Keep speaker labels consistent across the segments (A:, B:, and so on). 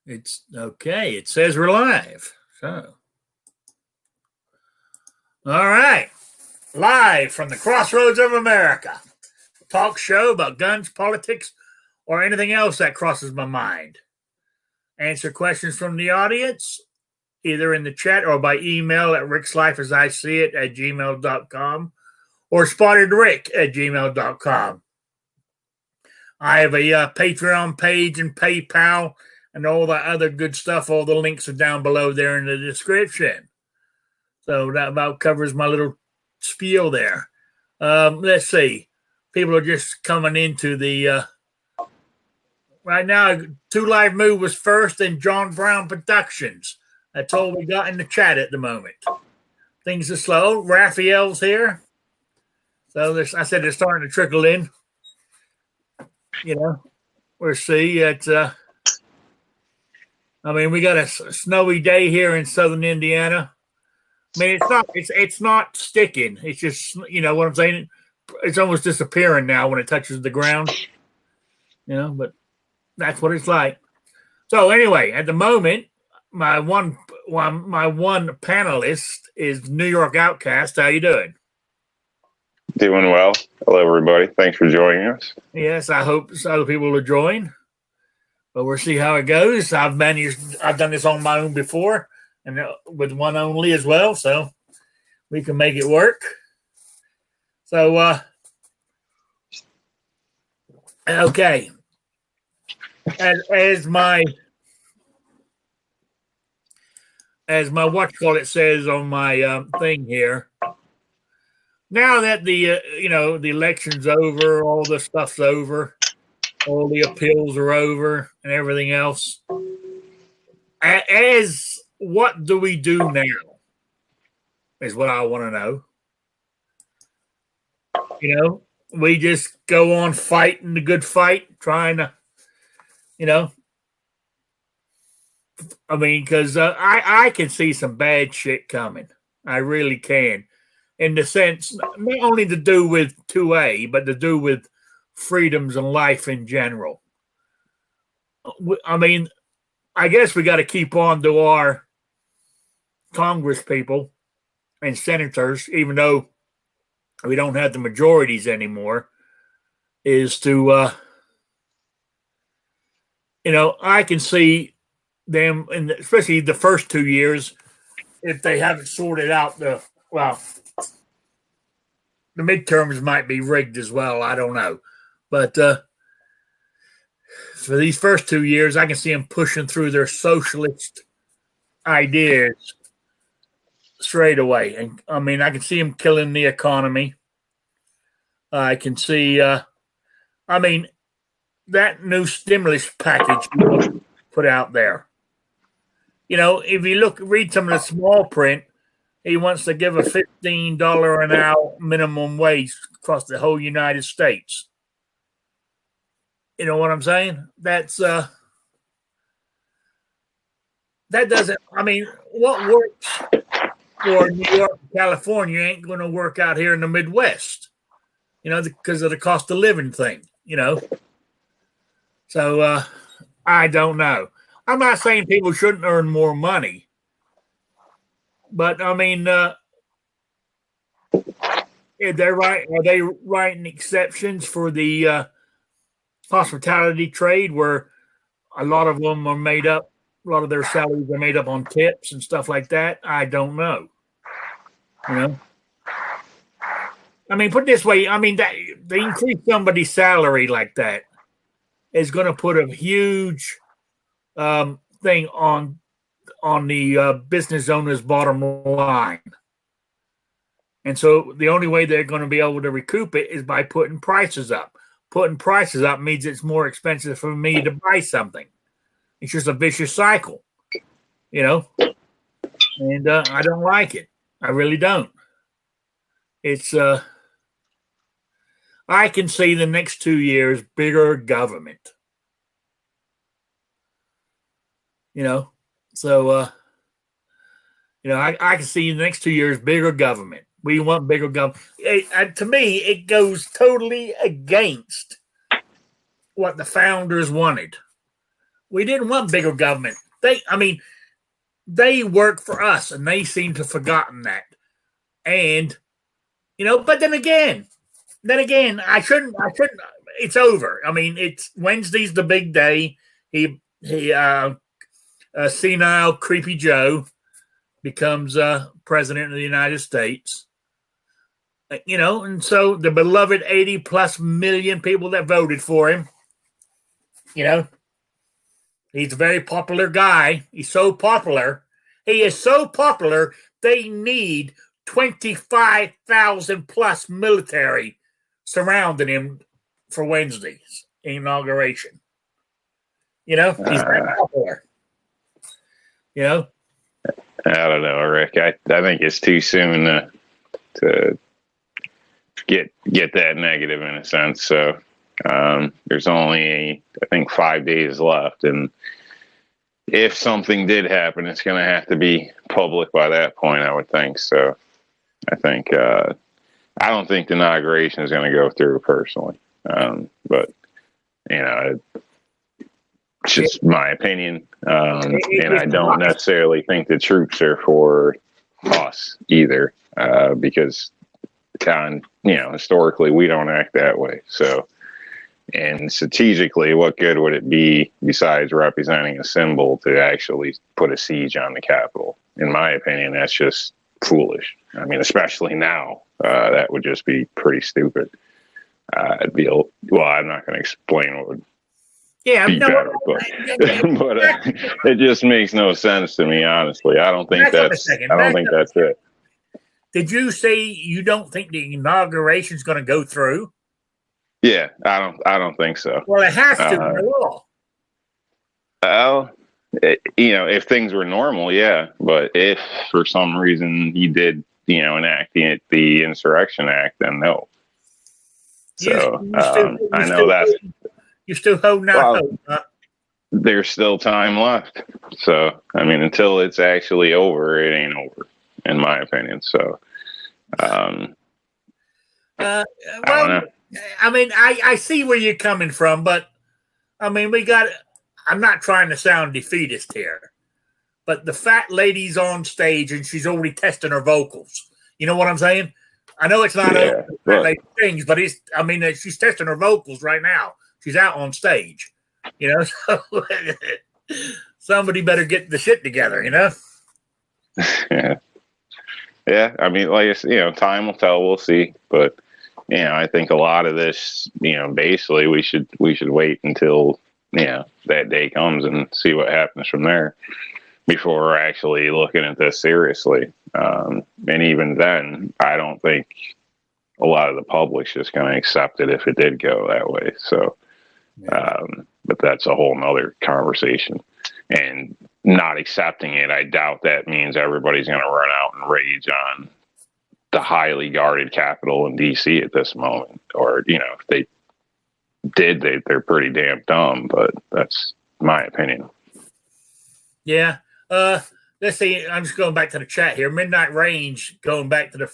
A: It's okay. It says we're live. So, all right. Live from the crossroads of America. Talk show about guns, politics, or anything else that crosses my mind. Answer questions from the audience, either in the chat or by email at rickslifeasiseeit@gmail.com or spottedrick@gmail.com. I have a Patreon page and PayPal and all that other good stuff. All the links are down below there in the description. So that about covers my little spiel there. Let's see. People are just coming into the... right now, Two Live Move was first and John Brown Productions. That's all we got in the chat at the moment. Things are slow. Raphael's here. So I said they're starting to trickle in. You know, we'll see. It's, I mean, we got a snowy day here in southern Indiana. I mean, it's not sticking. It's just, you know what I'm saying? It's almost disappearing now when it touches the ground. You know, but that's what it's like. So anyway, at the moment, my one panelist is New York Outcast. How you doing?
B: Doing well. Hello, everybody. Thanks for joining us.
A: Yes, I hope other people will join. But we'll see how it goes. I've done this on my own before, and with one only as well, so we can make it work. So, okay. As my whatchamacallit says on my thing here. Now that the election's over, all the stuff's over, all the appeals are over, and everything else. As what do we do now? Is what I want to know. You know, we just go on fighting the good fight, trying to, you know. I mean, because I can see some bad shit coming. I really can. In the sense, not only to do with 2A, but to do with freedoms and life in general. I mean, I guess we got to keep on to our Congress people and senators, even though we don't have the majorities anymore, is to, you know, I can see them, and especially the first 2 years, if they haven't sorted out the midterms might be rigged as well. I don't know. But for these first 2 years, I can see them pushing through their socialist ideas straight away. And I mean, I can see them killing the economy. I can see, I mean, that new stimulus package put out there. You know, if you read some of the small print, he wants to give a $15 an hour minimum wage across the whole United States. You know what I'm saying? That's that doesn't. I mean, what works for New York and California ain't going to work out here in the Midwest. You know, because of the cost of living thing. You know, so I don't know. I'm not saying people shouldn't earn more money. But I mean, are they writing exceptions for the hospitality trade, where a lot of them are made up? A lot of their salaries are made up on tips and stuff like that. I don't know. You know, I mean, put it this way. I mean, that they increase somebody's salary like that is going to put a huge thing on the business owner's bottom line. And so the only way they're going to be able to recoup it is by putting prices up. Putting prices up means it's more expensive for me to buy something. It's just a vicious cycle, you know? And I don't like it. I really don't. It's, I can see the next 2 years bigger government. You know? So, you know, I can see the next 2 years bigger government. We want bigger government. To me, it goes totally against what the founders wanted, We didn't want bigger government. They work for us, and they seem to have forgotten that. And but then again, I shouldn't. It's over. I mean, it's Wednesday's the big day. Senile Creepy Joe becomes president of the United States. And so the beloved 80 plus million people that voted for him, he's a very popular guy. He's so popular. He is so popular, they need 25,000 plus military surrounding him for Wednesday's inauguration. He's very popular.
B: I don't know, Rick. I think it's too soon to get that negative in a sense. So there's only, I think, 5 days left, and if something did happen, it's going to have to be public by that point, I would think. So I think I don't think the inauguration is going to go through personally, but it's just my opinion, and I don't necessarily think the troops are for us either, because historically we don't act that way. So, and strategically, what good would it be besides representing a symbol to actually put a siege on the Capitol? In my opinion, that's just foolish. I mean, especially now, that would just be pretty stupid. I'm not going to explain what would be better, but it just makes no sense to me, honestly. I don't think that's it.
A: Did you say you don't think the inauguration is going to go through?
B: Yeah, I don't think so.
A: Well, it has to by law.
B: Well, if things were normal, yeah. But if for some reason he did, enact the Insurrection Act, then no. So I know that
A: you still holding out hope, huh?
B: There's still time left. So I mean, until it's actually over, it ain't over, in my opinion. So, I don't know.
A: I mean, I see where you're coming from, but I mean, I'm not trying to sound defeatist here, but the fat lady's on stage and she's already testing her vocals. You know what I'm saying? I know it's not like things, but she's testing her vocals right now. She's out on stage, so somebody better get the shit together,
B: Yeah. I mean, time will tell. We'll see, but I think a lot of this, basically we should wait until that day comes and see what happens from there before we're actually looking at this seriously. And even then, I don't think a lot of the public's just going to accept it if it did go that way. So, but that's a whole nother conversation. And not accepting it, I doubt that means everybody's going to run out and rage on the highly guarded Capitol in DC at this moment. Or, if they did, they're pretty damn dumb, but that's my opinion.
A: Yeah. Let's see. I'm just going back to the chat here. Midnight Range, going back to the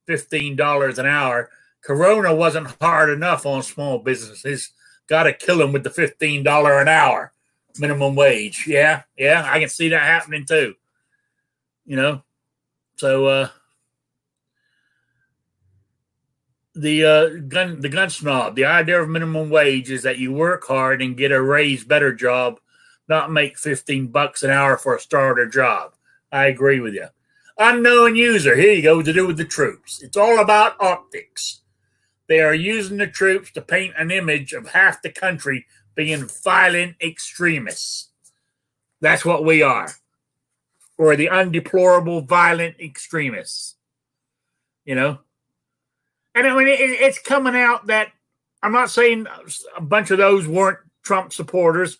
A: $15 an hour. Corona wasn't hard enough on small businesses. Got to kill them with the $15 an hour minimum wage. Yeah. I can see that happening too. So the gun snob. The idea of minimum wage is that you work hard and get a raise, better job, not make $15 an hour for a starter job. I agree with you. Unknown user. Here you go. To do with the troops. It's all about optics. They are using the troops to paint an image of half the country being violent extremists. That's what we are. We're the undeplorable violent extremists. And I mean, it's coming out that I'm not saying a bunch of those weren't Trump supporters,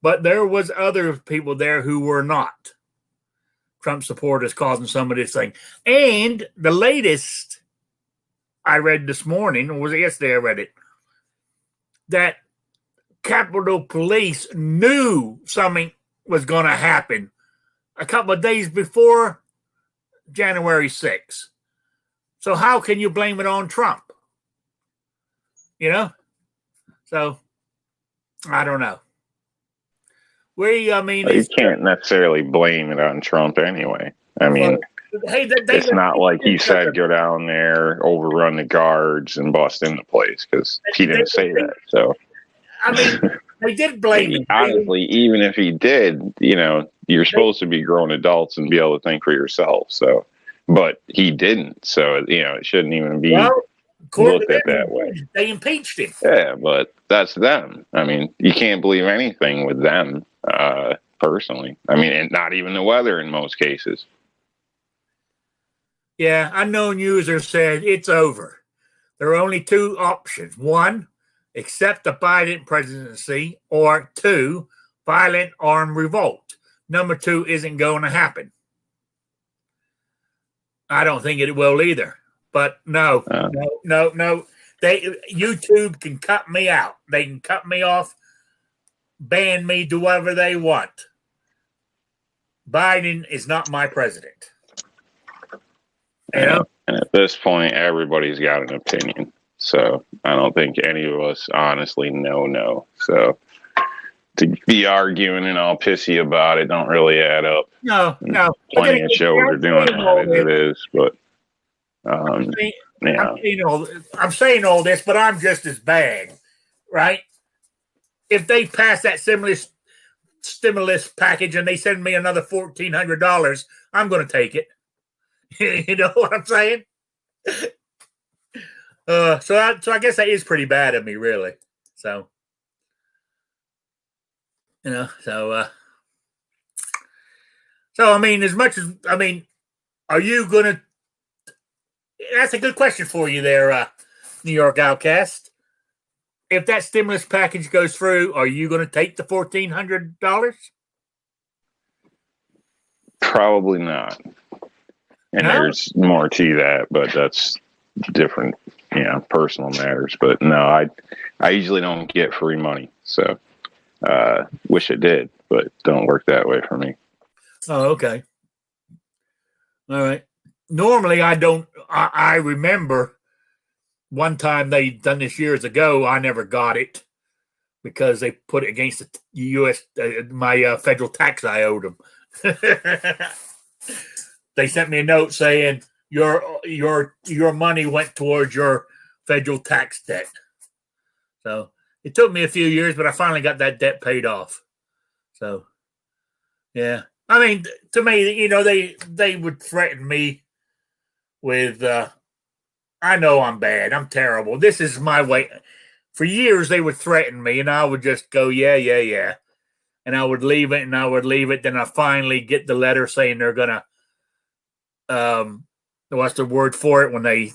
A: but there was other people there who were not Trump supporters causing some of this thing. And the latest I read this morning, or was it yesterday I read it, that Capitol Police knew something was going to happen a couple of days before January 6th. So how can you blame it on Trump? So I don't know. I mean,
B: You can't necessarily blame it on Trump anyway. I mean,
A: hey,
B: it's not like he said go down there, overrun the guards, and bust in the place, because he didn't say that. So,
A: I mean, they did blame him.
B: Honestly, even if he did, you're supposed to be grown adults and be able to think for yourself. So, but he didn't. So, it shouldn't even be looked at that way.
A: They impeached him.
B: Yeah, but that's them. I mean, you can't believe anything with them, personally. I mean, and not even the weather in most cases.
A: Yeah, unknown user said it's over. There are only two options. One, accept the Biden presidency, or two, violent armed revolt. Number two isn't going to happen. I don't think it will either. But no. YouTube can cut me out. They can cut me off, ban me, do whatever they want. Biden is not my president.
B: And at this point, everybody's got an opinion. So I don't think any of us honestly know. So to be arguing and all pissy about it don't really add up.
A: No.
B: Plenty of shows are doing it as it is, but
A: I'm saying all this, but I'm just as bad, right? If they pass that stimulus package and they send me another $1,400, I'm going to take it. You know what I'm saying? So I guess that is pretty bad of me, really. So, so I mean, are you gonna? That's a good question for you there, New York Outcast. If that stimulus package goes through, are you going to take the $1,400?
B: Probably not. And there's more to that, but that's different, personal matters. But no, I usually don't get free money. So wish it did, but don't work that way for me.
A: Oh, okay. All right. Normally I don't. I remember one time they done this years ago. I never got it because they put it against the U.S. My federal tax I owed them. They sent me a note saying your money went towards your federal tax debt. So it took me a few years, but I finally got that debt paid off. So, yeah. I mean, to me, they would threaten me with, I know I'm bad. I'm terrible. This is my way. For years, they would threaten me, and I would just go, yeah. And I would leave it, and I would leave it. Then I finally get the letter saying they're going to, what's the word for it, when they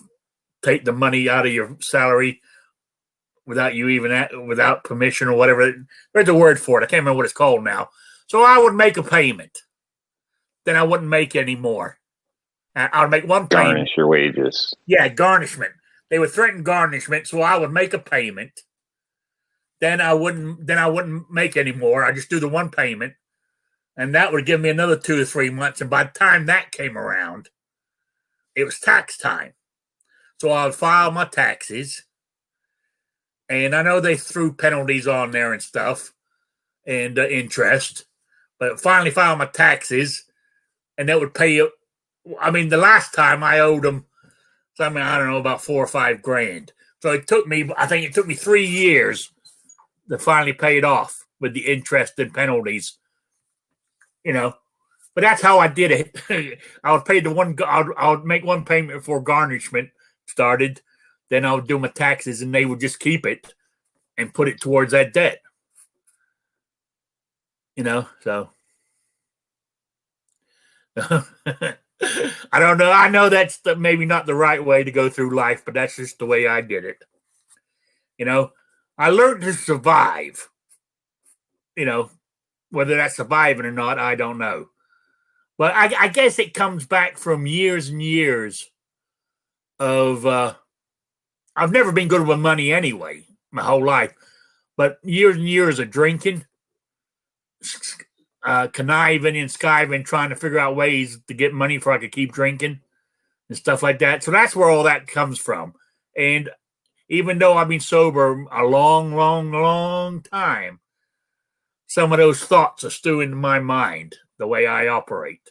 A: take the money out of your salary without permission or whatever. There's a word for it. I can't remember what it's called now. So I would make a payment. Then I wouldn't make any more. I would make one payment.
B: Garnish your wages.
A: Yeah, garnishment. They would threaten garnishment, so I would make a payment. Then I wouldn't make any more. I just do the one payment. And that would give me another 2 to 3 months. And by the time that came around, it was tax time. So I would file my taxes. And I know they threw penalties on there and stuff and interest. But finally filed my taxes. And that would pay you. I mean, the last time I owed them, I don't know, about $4 or $5 grand. So I think it took me 3 years to finally pay it off with the interest and penalties. But that's how I did it. I would pay I would make one payment before garnishment started. Then I would do my taxes, and they would just keep it and put it towards that debt. So I don't know. I know that's maybe not the right way to go through life, but that's just the way I did it. I learned to survive. Whether that's surviving or not, I don't know. But I guess it comes back from years and years of, I've never been good with money anyway, my whole life. But years and years of drinking, conniving and skiving, trying to figure out ways to get money so I could keep drinking and stuff like that. So that's where all that comes from. And even though I've been sober a long, long, long time, some of those thoughts are still in my mind, the way I operate.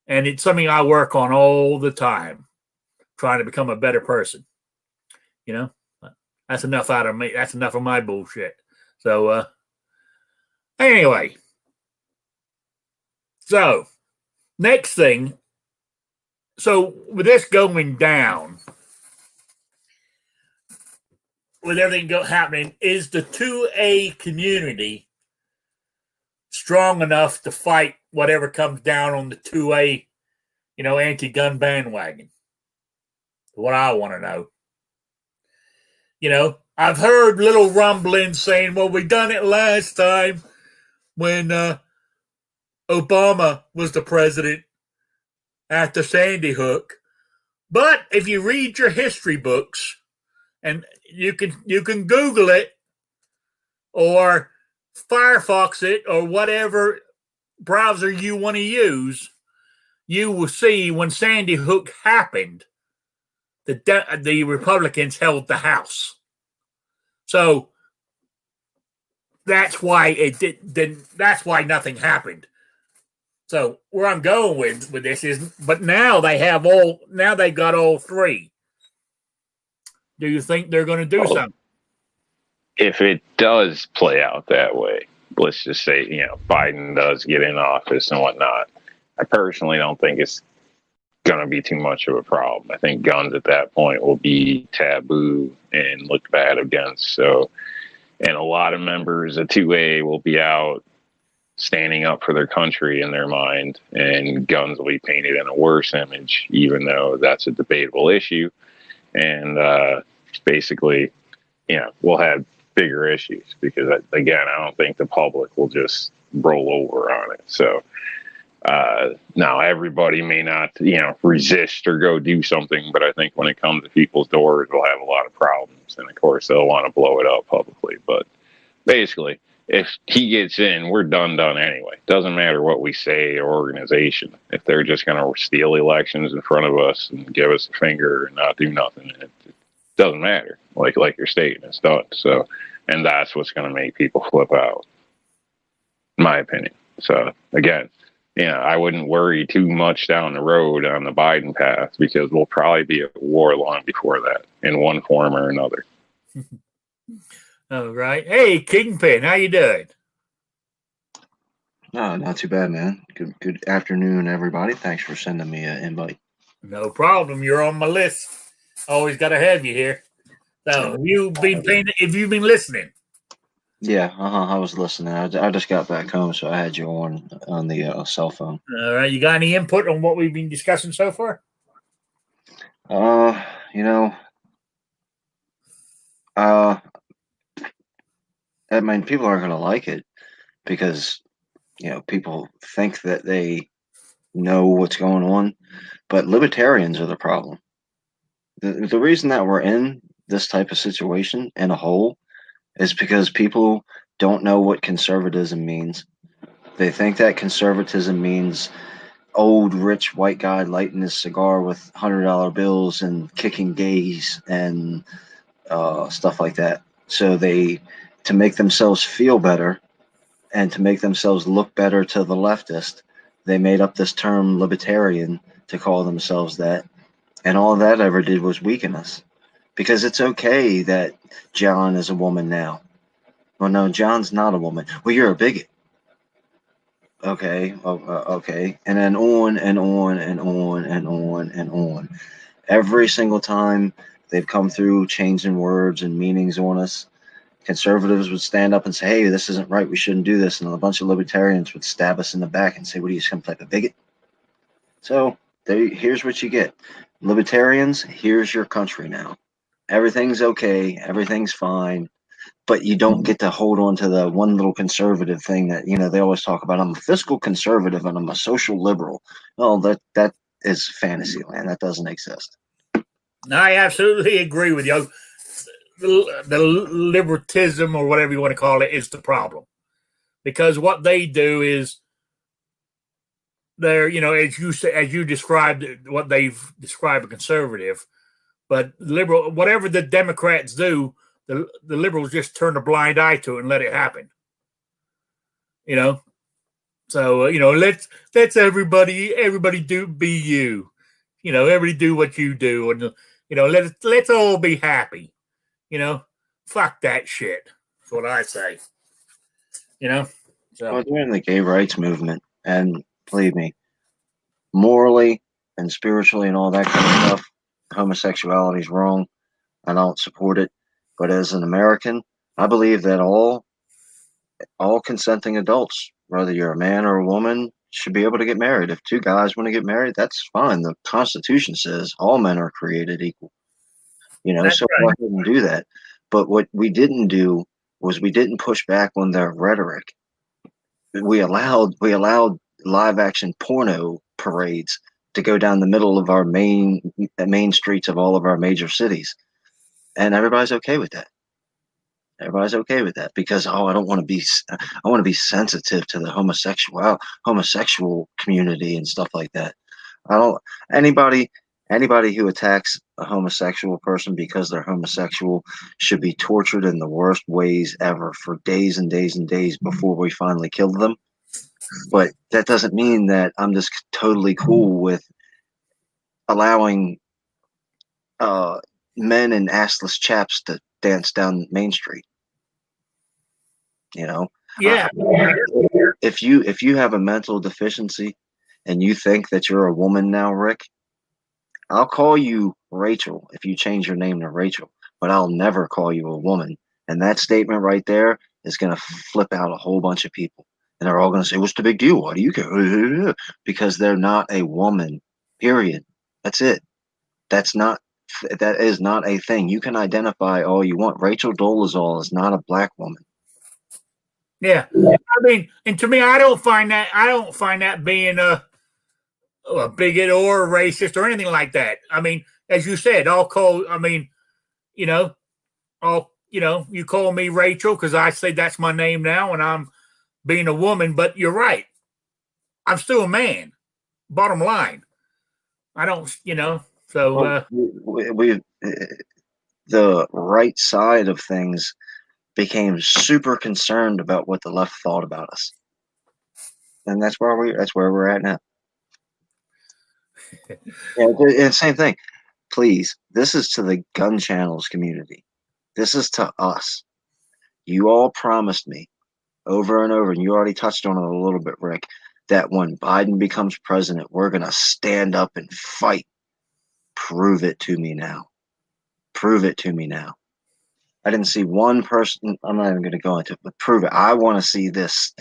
A: And it's something I work on all the time, trying to become a better person. You know, that's enough out of me. That's enough of my bullshit. So, anyway. So, next thing. So, with this going down, with everything happening, is the 2A community strong enough to fight whatever comes down on the 2A, anti-gun bandwagon? What I want to know. I've heard little rumblings saying, well, we done it last time when Obama was the president after Sandy Hook. But if you read your history books, and you can Google it or Firefox it or whatever browser you want to use, you will see when Sandy Hook happened, the Republicans held the House. So that's why it didn't. That's why nothing happened. So where I'm going with this is, but now they got all three. Do you think they're going to do something?
B: If it does play out that way, let's just say, Biden does get in office and whatnot, I personally don't think it's going to be too much of a problem. I think guns at that point will be taboo and looked bad against. So, and a lot of members of 2A will be out standing up for their country in their mind, and guns will be painted in a worse image, even though that's a debatable issue. And basically, we'll have bigger issues because, again, I don't think the public will just roll over on it. So now everybody may not, resist or go do something, but I think when it comes to people's doors, we'll have a lot of problems. And of course, they'll want to blow it up publicly. But basically, if he gets in, we're done anyway. Doesn't matter what we say or organization. If they're just going to steal elections in front of us and give us a finger and not do nothing, it doesn't matter. Like you're stating, it's done. So, and that's what's going to make people flip out, in my opinion. So again, I wouldn't worry too much down the road on the Biden path because we'll probably be at war long before that in one form or another.
A: All right. Hey, Kingpin, how you doing?
C: No, not too bad, man. Good afternoon, everybody. Thanks for sending me an invite.
A: No problem. You're on my list. Always got to have you here. So, have you been listening?
C: Yeah, I was listening. I just got back home, so I had you on the cell phone.
A: All right. You got any input on what we've been discussing so far?
C: I mean, people aren't going to like it because, people think that they know what's going on, but libertarians are the problem. The reason that we're in this type of situation in a hole is because people don't know what conservatism means. They think that conservatism means old, rich, white guy lighting his cigar with $100 bills and kicking gays and stuff like that. So to make themselves feel better and to make themselves look better to the leftist, they made up this term libertarian to call themselves that. And all that ever did was weaken us. Because it's okay that John is a woman now. Well, no, John's not a woman. Well, you're a bigot. Okay, okay. And then on and on and on and on and on. Every single time they've come through changing words and meanings on us, conservatives would stand up and say, hey, this isn't right. We shouldn't do this. And a bunch of libertarians would stab us in the back and say, what are you, some type of bigot? So here's what you get. Libertarians, here's your country now. Everything's okay. Everything's fine. But you don't get to hold on to the one little conservative thing that, they always talk about. I'm a fiscal conservative and I'm a social liberal. Well, that is fantasy land. That doesn't exist.
A: I absolutely agree with you. The libertism or whatever you want to call it is the problem. Because what they do is they're, as you described what they've described a conservative, but liberal, whatever the Democrats do, the liberals just turn a blind eye to it and let it happen. You know, so let's everybody be you. Everybody do what you do, and let's all be happy. Fuck that shit. That's what I say. So
C: Well, during the gay rights movement, and believe me, morally and spiritually and all that kind of stuff, homosexuality is wrong. I don't support it. But as an American, I believe that all consenting adults, whether you're a man or a woman, should be able to get married. If two guys want to get married, that's fine. The Constitution says all men are created equal.
A: That's
C: So
A: right.
C: go ahead and do that. But what we didn't do was we didn't push back on their rhetoric. We allowed live action porno parades to go down the middle of our main streets of all of our major cities, and everybody's okay with that. Everybody's okay with that because I want to be sensitive to the homosexual community and stuff like that. I don't anybody who attacks a homosexual person because they're homosexual should be tortured in the worst ways ever for days and days and days before we finally kill them. But that doesn't mean that I'm just totally cool with allowing men in assless chaps to dance down Main Street.
A: Yeah.
C: If you have a mental deficiency and you think that you're a woman now, Rick, I'll call you Rachel if you change your name to Rachel, but I'll never call you a woman. And that statement right there is going to flip out a whole bunch of people. And they're all going to say, what's the big deal? Why do you care? Because they're not a woman, period. That's it. That is not a thing. You can identify all you want. Rachel Dolezal is not a black woman.
A: Yeah. I mean, and to me, I don't find that being a bigot or a racist or anything like that. I mean, as you said, you call me Rachel because I say that's my name now and I'm being a woman, but you're right. I'm still a man. Bottom line. I don't, so
C: we the right side of things became super concerned about what the left thought about us. And that's where we're at now. And same thing. Please, this is to the gun channels community. This is to us. You all promised me over and over, and you already touched on it a little bit, Rick, that when Biden becomes president, we're going to stand up and fight. Prove it to me now. Prove it to me now. I didn't see one person. I'm not even going to go into it, but prove it. I want to see this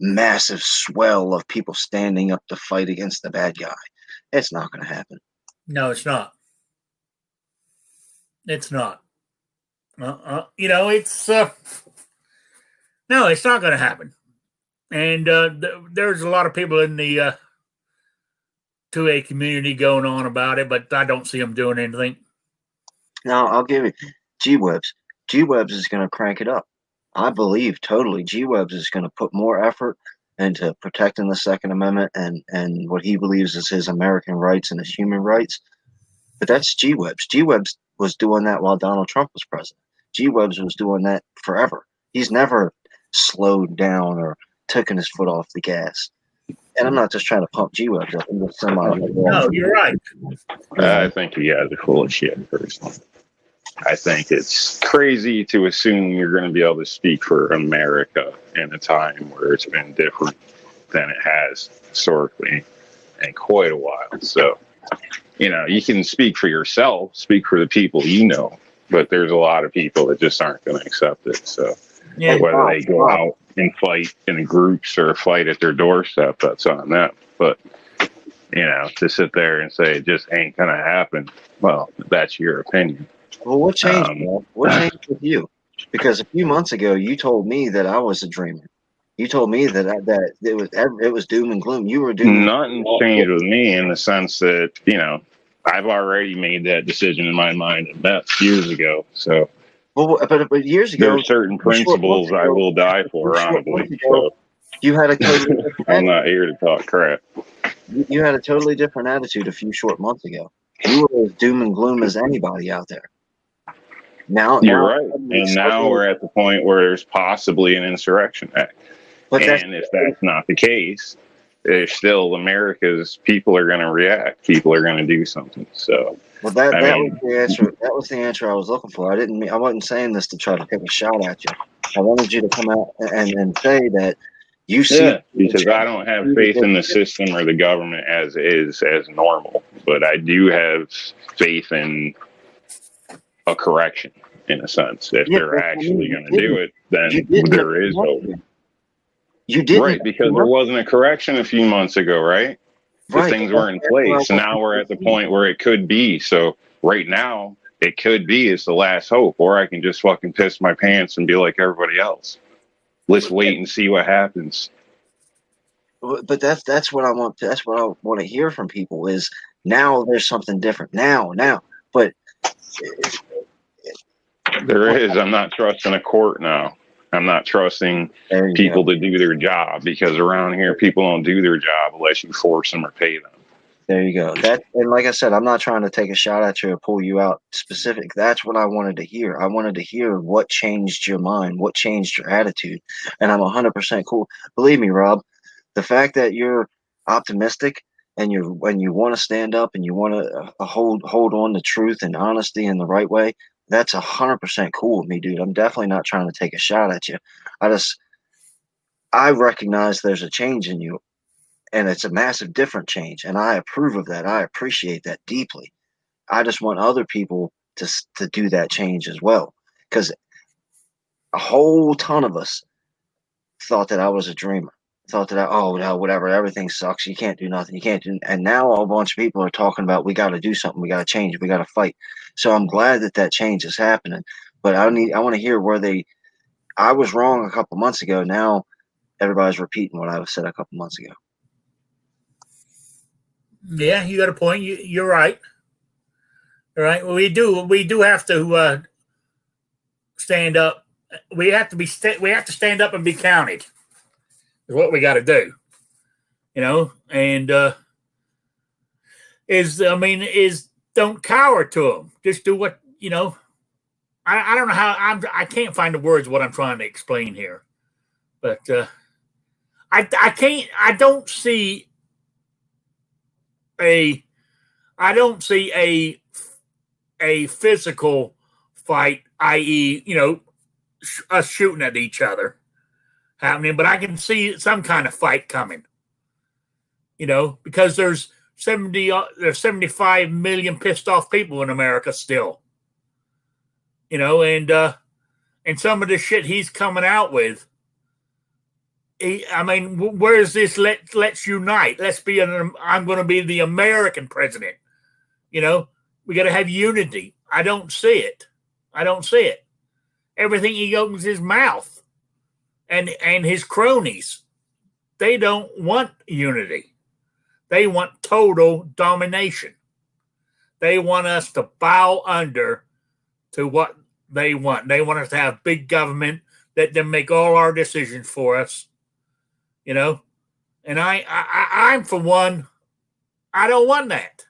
C: massive swell of people standing up to fight against the bad guy. It's not going to happen.
A: No, it's not. It's not. It's no, it's not going to happen. And there's a lot of people in the 2A community going on about it, but I don't see them doing anything.
C: Now, I'll give it G-Webs. G-Webs is going to crank it up. I believe totally G-Webs is going to put more effort into protecting the Second Amendment and what he believes is his American rights and his human rights. But that's G-Webs. G-Webs was doing that while Donald Trump was president. G-Webs was doing that forever. He's never slowed down or taken his foot off the gas. And I'm not just trying to pump G-Webs up. I'm just
A: no, you're right.
B: I think you guys are full of shit, personally. I think it's crazy to assume you're going to be able to speak for America in a time where it's been different than it has historically in quite a while. So, you can speak for yourself, speak for the people but there's a lot of people that just aren't going to accept it. So, whether they go out and fight in groups or fight at their doorstep, that's on them. But, to sit there and say it just ain't going to happen, well, that's your opinion.
C: Well, what changed, man? What changed with you? Because a few months ago, you told me that I was a dreamer. You told me that it was doom and gloom. You were doom.
B: Nothing changed with me in the sense that I've already made that decision in my mind about years ago. So,
C: but years ago,
B: there are certain principles I will die for, honestly. So
C: you had a totally different
B: I'm not here to talk crap.
C: You had a totally different attitude a few short months ago. You were as doom and gloom as anybody out there. Now
B: you're right, and now we're at the point where there's possibly an insurrection act.
C: But
B: and if that's not the case, there's still America's people are going to react. People are going to do something. So,
C: that
B: I
C: was
B: mean,
C: the answer. That was the answer I was looking for. I wasn't saying this to try to take a shot at you. I wanted you to come out and say that you see.
B: yeah, because I don't have faith in the system or the government as normal, but I do have faith in a correction in a sense. If they're actually going to do it, then there is hope.
C: You didn't.
B: Right, because there wasn't a correction a few months ago, right? Because things were in place. Now we're at the point where it could be. So right now, it could be it's the last hope, or I can just fucking piss my pants and be like everybody else. Let's wait and see what happens.
C: But that's what I want. That's what I want to hear from people is now there's something different. Now, but
B: there is. I'm not trusting a court now. I'm not trusting people to do their job, because around here people don't do their job unless you force them or pay them.
C: There you go. And like I said, I'm not trying to take a shot at you or pull you out specific. That's what I wanted to hear. I wanted to hear what changed your mind, what changed your attitude, and I'm 100% cool. Believe me, Rob, the fact that you're optimistic and you want to stand up and you want to hold on to truth and honesty in the right way, that's 100% cool with me, dude. I'm definitely not trying to take a shot at you. I recognize there's a change in you, and it's a massive different change, and I approve of that. I appreciate that deeply. I just want other people to do that change as well, because a whole ton of us thought that I was a dreamer. Thought that oh no, whatever, everything sucks. You can't do nothing. You can't do. And now a bunch of people are talking about we got to do something. We got to change. We got to fight. So I'm glad that change is happening. But I want to hear where I was wrong a couple months ago. Now everybody's repeating what I said a couple months ago.
A: Yeah, you got a point. You're right. All right. Well, we do have to stand up. We have to stand up and be counted. Is what we got to do, and don't cower to them. Just do what I don't know how I can't find the words what I'm trying to explain here, but I don't see a physical fight, i.e., us shooting at each other happening, but I can see some kind of fight coming, because there's 75 million pissed off people in America still, and some of the shit he's coming out with. Where is this? Let's unite. I'm going to be the American president. We got to have unity. I don't see it. Everything he opens his mouth. And his cronies, they don't want unity. They want total domination. They want us to bow under to what they want. They want us to have big government that then make all our decisions for us. And I'm for one, I don't want that.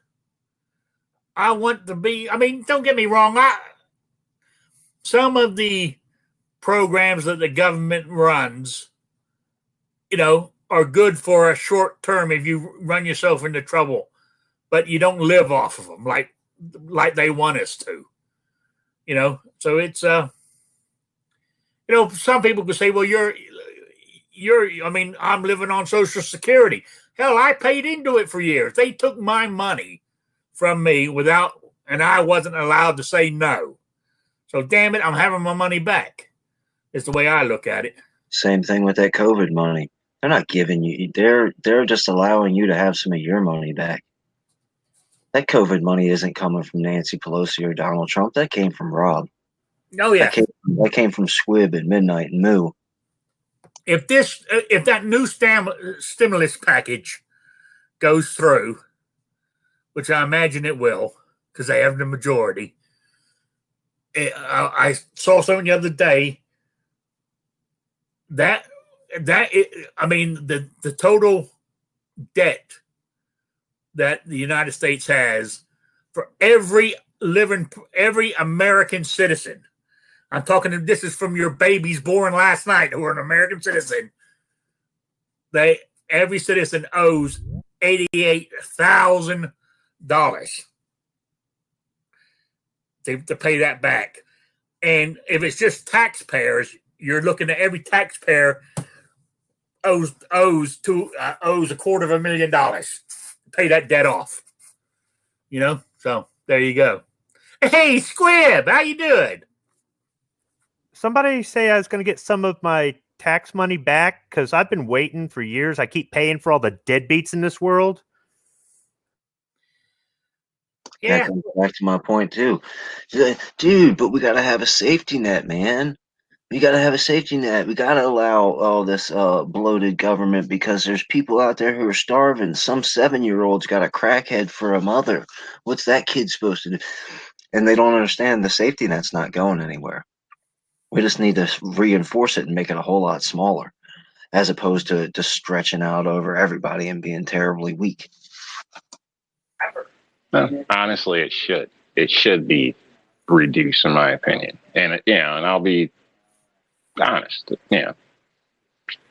A: I want to be, don't get me wrong. Some of the programs that the government runs, are good for a short term if you run yourself into trouble, but you don't live off of them like they want us to, So it's some people could say, well, I'm living on Social Security. Hell, I paid into it for years. They took my money from me and I wasn't allowed to say no. So damn it, I'm having my money back. Is the way I look at it.
C: Same thing with that COVID money. They're not giving you. They're just allowing you to have some of your money back. That COVID money isn't coming from Nancy Pelosi or Donald Trump. That came from Rob.
A: Oh yeah,
C: that came from Squibb and Midnight and Moo.
A: If that new stimulus package goes through, which I imagine it will, because they have the majority. I saw something the other day. The total debt that the United States has for every American citizen. I'm talking, this is from your babies born last night who are an American citizen. every citizen owes $88,000 to pay that back. And if it's just taxpayers, you're looking at every taxpayer owes $250,000 to pay that debt off. So there you go. Hey, Squib, how you doing?
D: Somebody say I was going to get some of my tax money back because I've been waiting for years. I keep paying for all the deadbeats in this world.
C: Yeah, that comes back to my point too, dude. But we gotta have a safety net, man. We gotta have a safety net. We gotta allow all this bloated government because there's people out there who are starving. Some 7-year-old's got a crackhead for a mother. What's that kid supposed to do? And they don't understand the safety net's not going anywhere. We just need to reinforce it and make it a whole lot smaller, as opposed to just stretching out over everybody and being terribly weak.
B: Honestly, it should. It should be reduced, in my opinion. And and I'll be honest.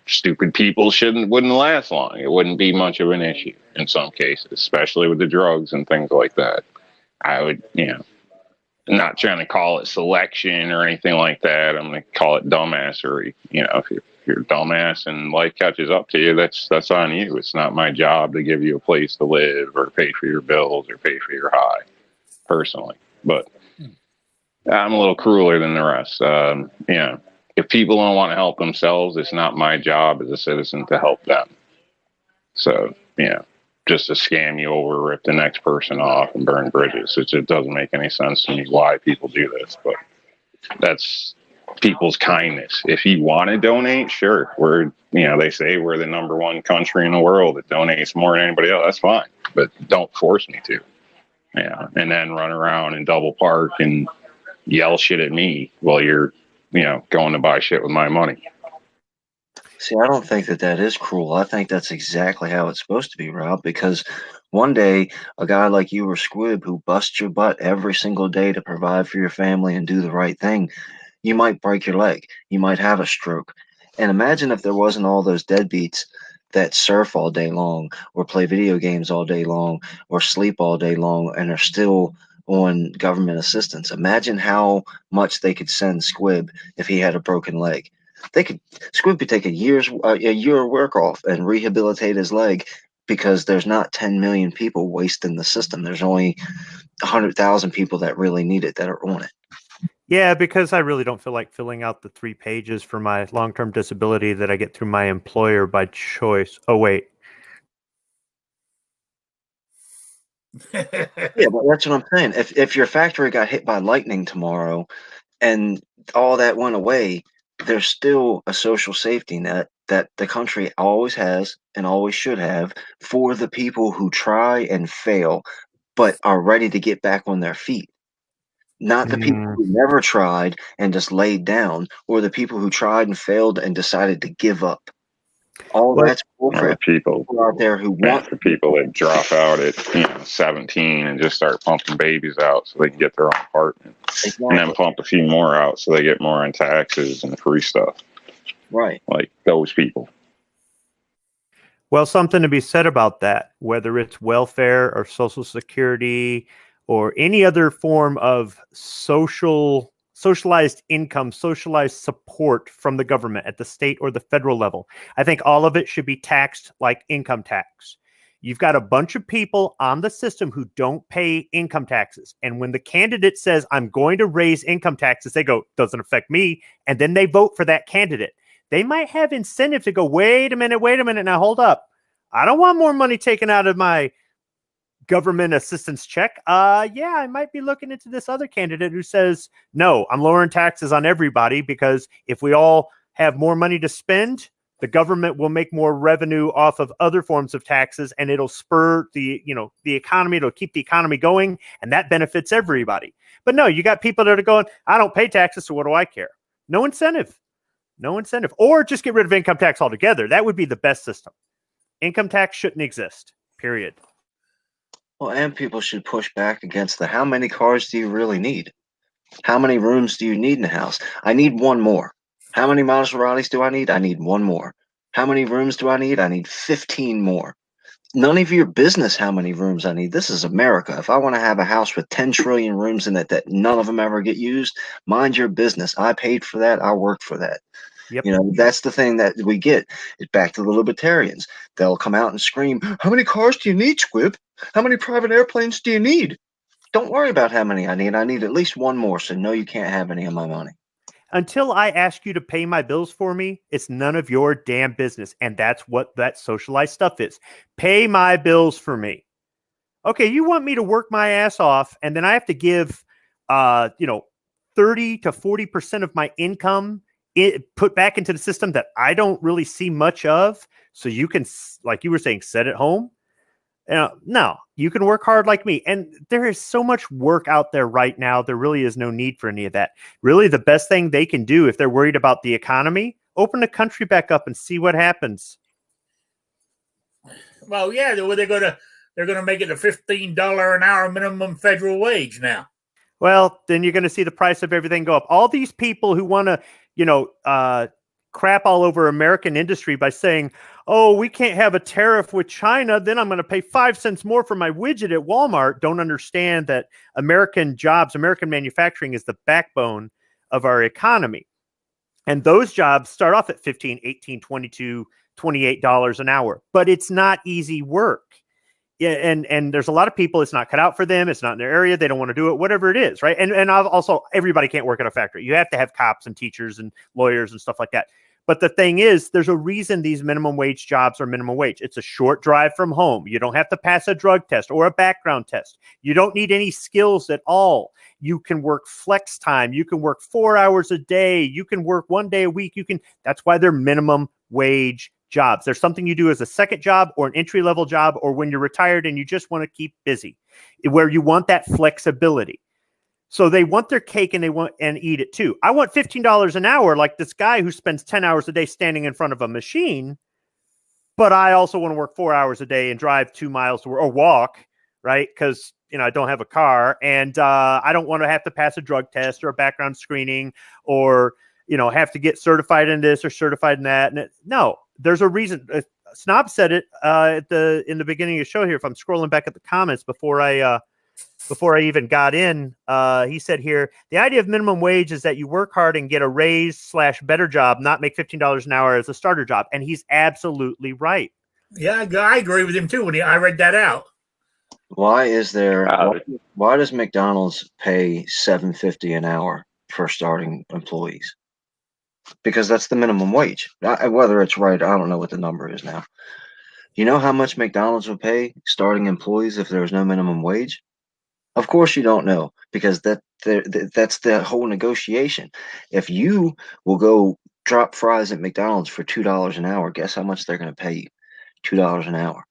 B: Stupid people wouldn't last long. It wouldn't be much of an issue in some cases, especially with the drugs and things like that. I would, not trying to call it selection or anything like that. I'm going to call it dumbassery. If you're a dumbass and life catches up to you, that's on you. It's not my job to give you a place to live or pay for your bills or pay for your high, personally. But I'm a little crueler than the rest. If people don't want to help themselves, it's not my job as a citizen to help them. So, just to scam you over, rip the next person off, and burn bridges. It just doesn't make any sense to me why people do this, but that's people's kindness. If you want to donate, sure. They say we're the #1 country in the world that donates more than anybody else. That's fine, but don't force me to. And then run around and double park and yell shit at me while you're, going to buy shit with my money.
C: See, I don't think that is cruel. I think that's exactly how it's supposed to be, Rob, because one day a guy like you or Squib who busts your butt every single day to provide for your family and do the right thing, you might break your leg. You might have a stroke. And imagine if there wasn't all those deadbeats that surf all day long or play video games all day long or sleep all day long and are still on government assistance. Imagine how much they could send Squib if he had a broken leg. Squib could take a year of work off and rehabilitate his leg because there's not 10 million people wasting the system. There's only 100,000 people that really need it that are on it.
D: Yeah, because I really don't feel like filling out the 3 pages for my long-term disability that I get through my employer by choice. Oh, wait.
C: Yeah, but that's what I'm saying. If your factory got hit by lightning tomorrow and all that went away, there's still a social safety net that the country always has and always should have for the people who try and fail but are ready to get back on their feet. Not the people who never tried and just laid down, or the people who tried and failed and decided to give up. That's cool for people out there who want
B: the people that drop out at 17 and just start pumping babies out so they can get their own apartment, and then pump a few more out so they get more in taxes and free stuff.
C: Right,
B: like those people.
D: Well, something to be said about that, whether it's welfare or Social Security or any other form of socialized income, socialized support from the government at the state or the federal level. I think all of it should be taxed like income tax. You've got a bunch of people on the system who don't pay income taxes. And when the candidate says, I'm going to raise income taxes, they go, doesn't affect me. And then they vote for that candidate. They might have incentive to go, wait a minute, now hold up. I don't want more money taken out of my government assistance check. I might be looking into this other candidate who says, no, I'm lowering taxes on everybody because if we all have more money to spend, the government will make more revenue off of other forms of taxes and it'll spur the economy. It'll keep the economy going and that benefits everybody. But no, you got people that are going, I don't pay taxes, so what do I care? No incentive. Or just get rid of income tax altogether. That would be the best system. Income tax shouldn't exist, period.
C: Well, and people should push back against how many cars do you really need? How many rooms do you need in a house? I need one more. How many Maseratis do I need? I need one more. How many rooms do I need? I need 15 more. None of your business how many rooms I need. This is America. If I want to have a house with 10 trillion rooms in it that none of them ever get used, mind your business. I paid for that. I worked for that.
D: Yep.
C: You know, that's the thing that we get. It's back to the libertarians. They'll come out and scream, how many cars do you need, Squib? How many private airplanes do you need? Don't worry about how many I need. I need at least one more. So no, you can't have any of my money.
D: Until I ask you to pay my bills for me, it's none of your damn business. And that's what that socialized stuff is. Pay my bills for me. Okay, you want me to work my ass off, and then I have to give, 30 to 40% of my income put back into the system that I don't really see much of. So you can, like you were saying, sit at home. No, you can work hard like me. And there is so much work out there right now. There really is no need for any of that. Really, the best thing they can do if they're worried about the economy, open the country back up and see what happens.
A: Well, yeah, they're going to make it a $15 an hour minimum federal wage now.
D: Well, then you're going to see the price of everything go up. All these people who want to, crap all over American industry by saying, oh, we can't have a tariff with China, then I'm going to pay 5 cents more for my widget at Walmart, don't understand that American jobs, American manufacturing is the backbone of our economy. And those jobs start off at $15, $18, $22, $28 an hour. But it's not easy work. Yeah, and there's a lot of people, it's not cut out for them. It's not in their area. They don't want to do it, whatever it is, right? And also, everybody can't work at a factory. You have to have cops and teachers and lawyers and stuff like that. But the thing is, there's a reason these minimum wage jobs are minimum wage. It's a short drive from home. You don't have to pass a drug test or a background test. You don't need any skills at all. You can work flex time. You can work 4 hours a day. You can work 1 day a week. That's why they're minimum wage jobs. There's something you do as a second job or an entry-level job, or when you're retired and you just want to keep busy, where you want that flexibility. So they want their cake and they want and eat it too. I want $15 an hour, like this guy who spends 10 hours a day standing in front of a machine, but I also want to work 4 hours a day and drive 2 miles to work or walk, right? Because I don't have a car, and I don't want to have to pass a drug test or a background screening, or have to get certified in this or certified in that. And no, there's a reason. Snob said it in the beginning of the show here. If I'm scrolling back at the comments before I even got in, he said here, the idea of minimum wage is that you work hard and get a raise / better job, not make $15 an hour as a starter job. And he's absolutely right.
A: Yeah, I agree with him too when I read that out.
C: Why does McDonald's pay $7.50 an hour for starting employees? Because that's the minimum wage. Whether it's right, I don't know what the number is now. You know how much McDonald's would pay starting employees if there was no minimum wage? Of course you don't know, because that's the whole negotiation. If you will go drop fries at McDonald's for $2 an hour, guess how much they're going to pay you? $2 an hour.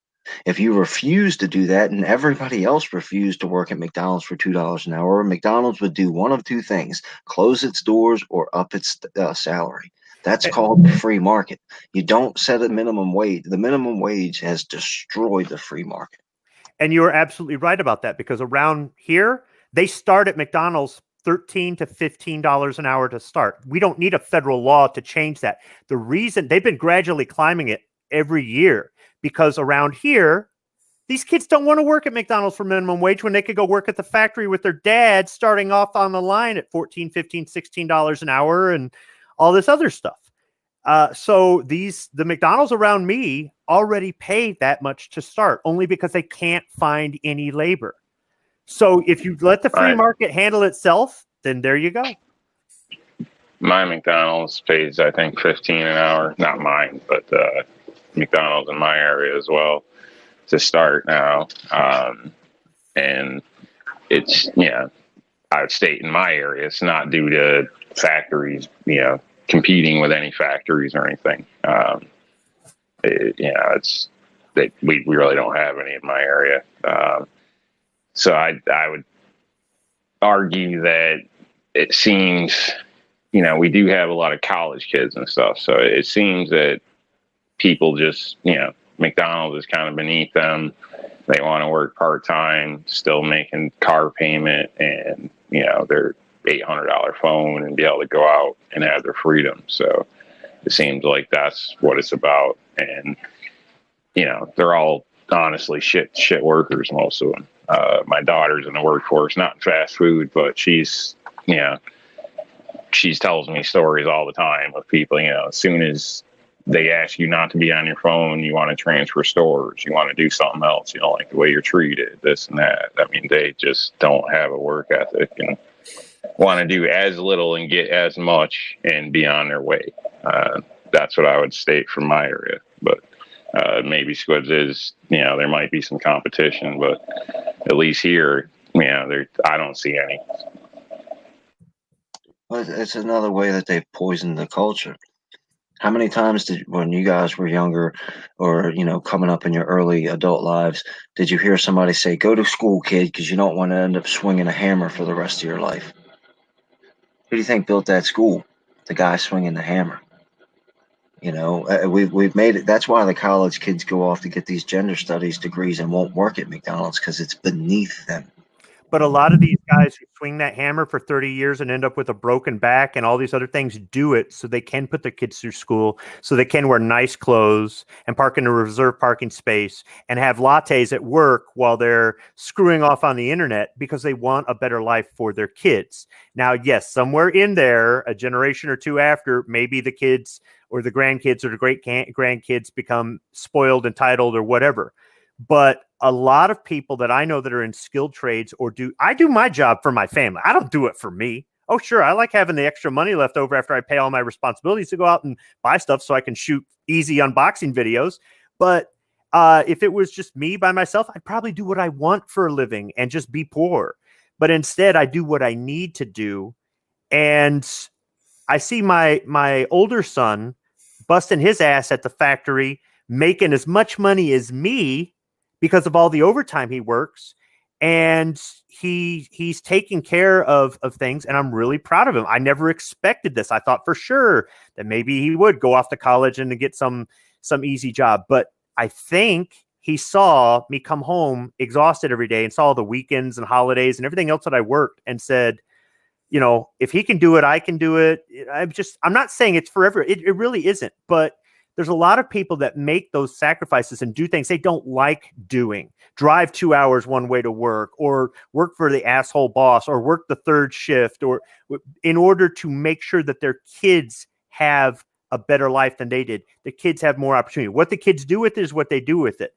C: If you refuse to do that and everybody else refused to work at McDonald's for $2 an hour, McDonald's would do one of two things: close its doors or up its salary. That's called the free market. You don't set a minimum wage. The minimum wage has destroyed the free market.
D: And you're absolutely right about that, because around here, they start at McDonald's $13 to $15 an hour to start. We don't need a federal law to change that. The reason they've been gradually climbing it every year, because around here, these kids don't want to work at McDonald's for minimum wage when they could go work at the factory with their dad starting off on the line at $14, $15, $16 an hour and all this other stuff. So the McDonald's around me already pay that much to start, only because they can't find any labor. So if you let the free market handle itself, then there you go.
B: My McDonald's pays, I think, $15 an hour. Not mine, but McDonald's in my area as well to start now. And it's, I would state in my area, it's not due to factories, competing with any factories or anything. It's that we really don't have any in my area. So I would argue that it seems, we do have a lot of college kids and stuff. So it seems that people just, McDonald's is kind of beneath them. They want to work part-time, still making car payment and, their $800 phone and be able to go out and have their freedom. So It seems like that's what it's about. And, you know, they're all honestly shit workers, most of them. My daughter's in the workforce, not in fast food, but she's, you know, she tells me stories all the time of people, you know, as soon as they ask you not to be on your phone, you want to transfer stores, you want to do something else, you don't like the way you're treated, this and that. I mean, they just don't have a work ethic and want to do as little and get as much and be on their way. That's what I would state from my area. But maybe Squibbs is, you know, there might be some competition, but at least here, you know, I don't see any.
C: Well, it's another way that they've poisoned the culture. How many times when you guys were younger or, you know, coming up in your early adult lives, did you hear somebody say, go to school, kid, because you don't want to end up swinging a hammer for the rest of your life? Who do you think built that school? The guy swinging the hammer. You know, we've made it. That's why the college kids go off to get these gender studies degrees and won't work at McDonald's, because it's beneath them.
D: But a lot of these guys who swing that hammer for 30 years and end up with a broken back and all these other things do it so they can put their kids through school, so they can wear nice clothes and park in a reserved parking space and have lattes at work while they're screwing off on the internet because they want a better life for their kids. Now, yes, somewhere in there, a generation or two after, maybe the kids or the grandkids or the great grandkids become spoiled, entitled, or whatever. But a lot of people that I know that are in skilled trades I do my job for my family. I don't do it for me. Oh, sure. I like having the extra money left over after I pay all my responsibilities to go out and buy stuff so I can shoot easy unboxing videos. But if it was just me by myself, I'd probably do what I want for a living and just be poor. But instead, I do what I need to do. And I see my older son busting his ass at the factory, making as much money as me because of all the overtime he works, and he's taking care of things, and I'm really proud of him. I never expected this. I thought for sure that maybe he would go off to college and to get some easy job, but I think he saw me come home exhausted every day and saw the weekends and holidays and everything else that I worked and said, you know, if he can do it, I can do it. I'm not saying it's forever. It really isn't, but there's a lot of people that make those sacrifices and do things they don't like doing. Drive 2 hours one way to work, or work for the asshole boss, or work the third shift, or in order to make sure that their kids have a better life than they did. The kids have more opportunity. What the kids do with it is what they do with it.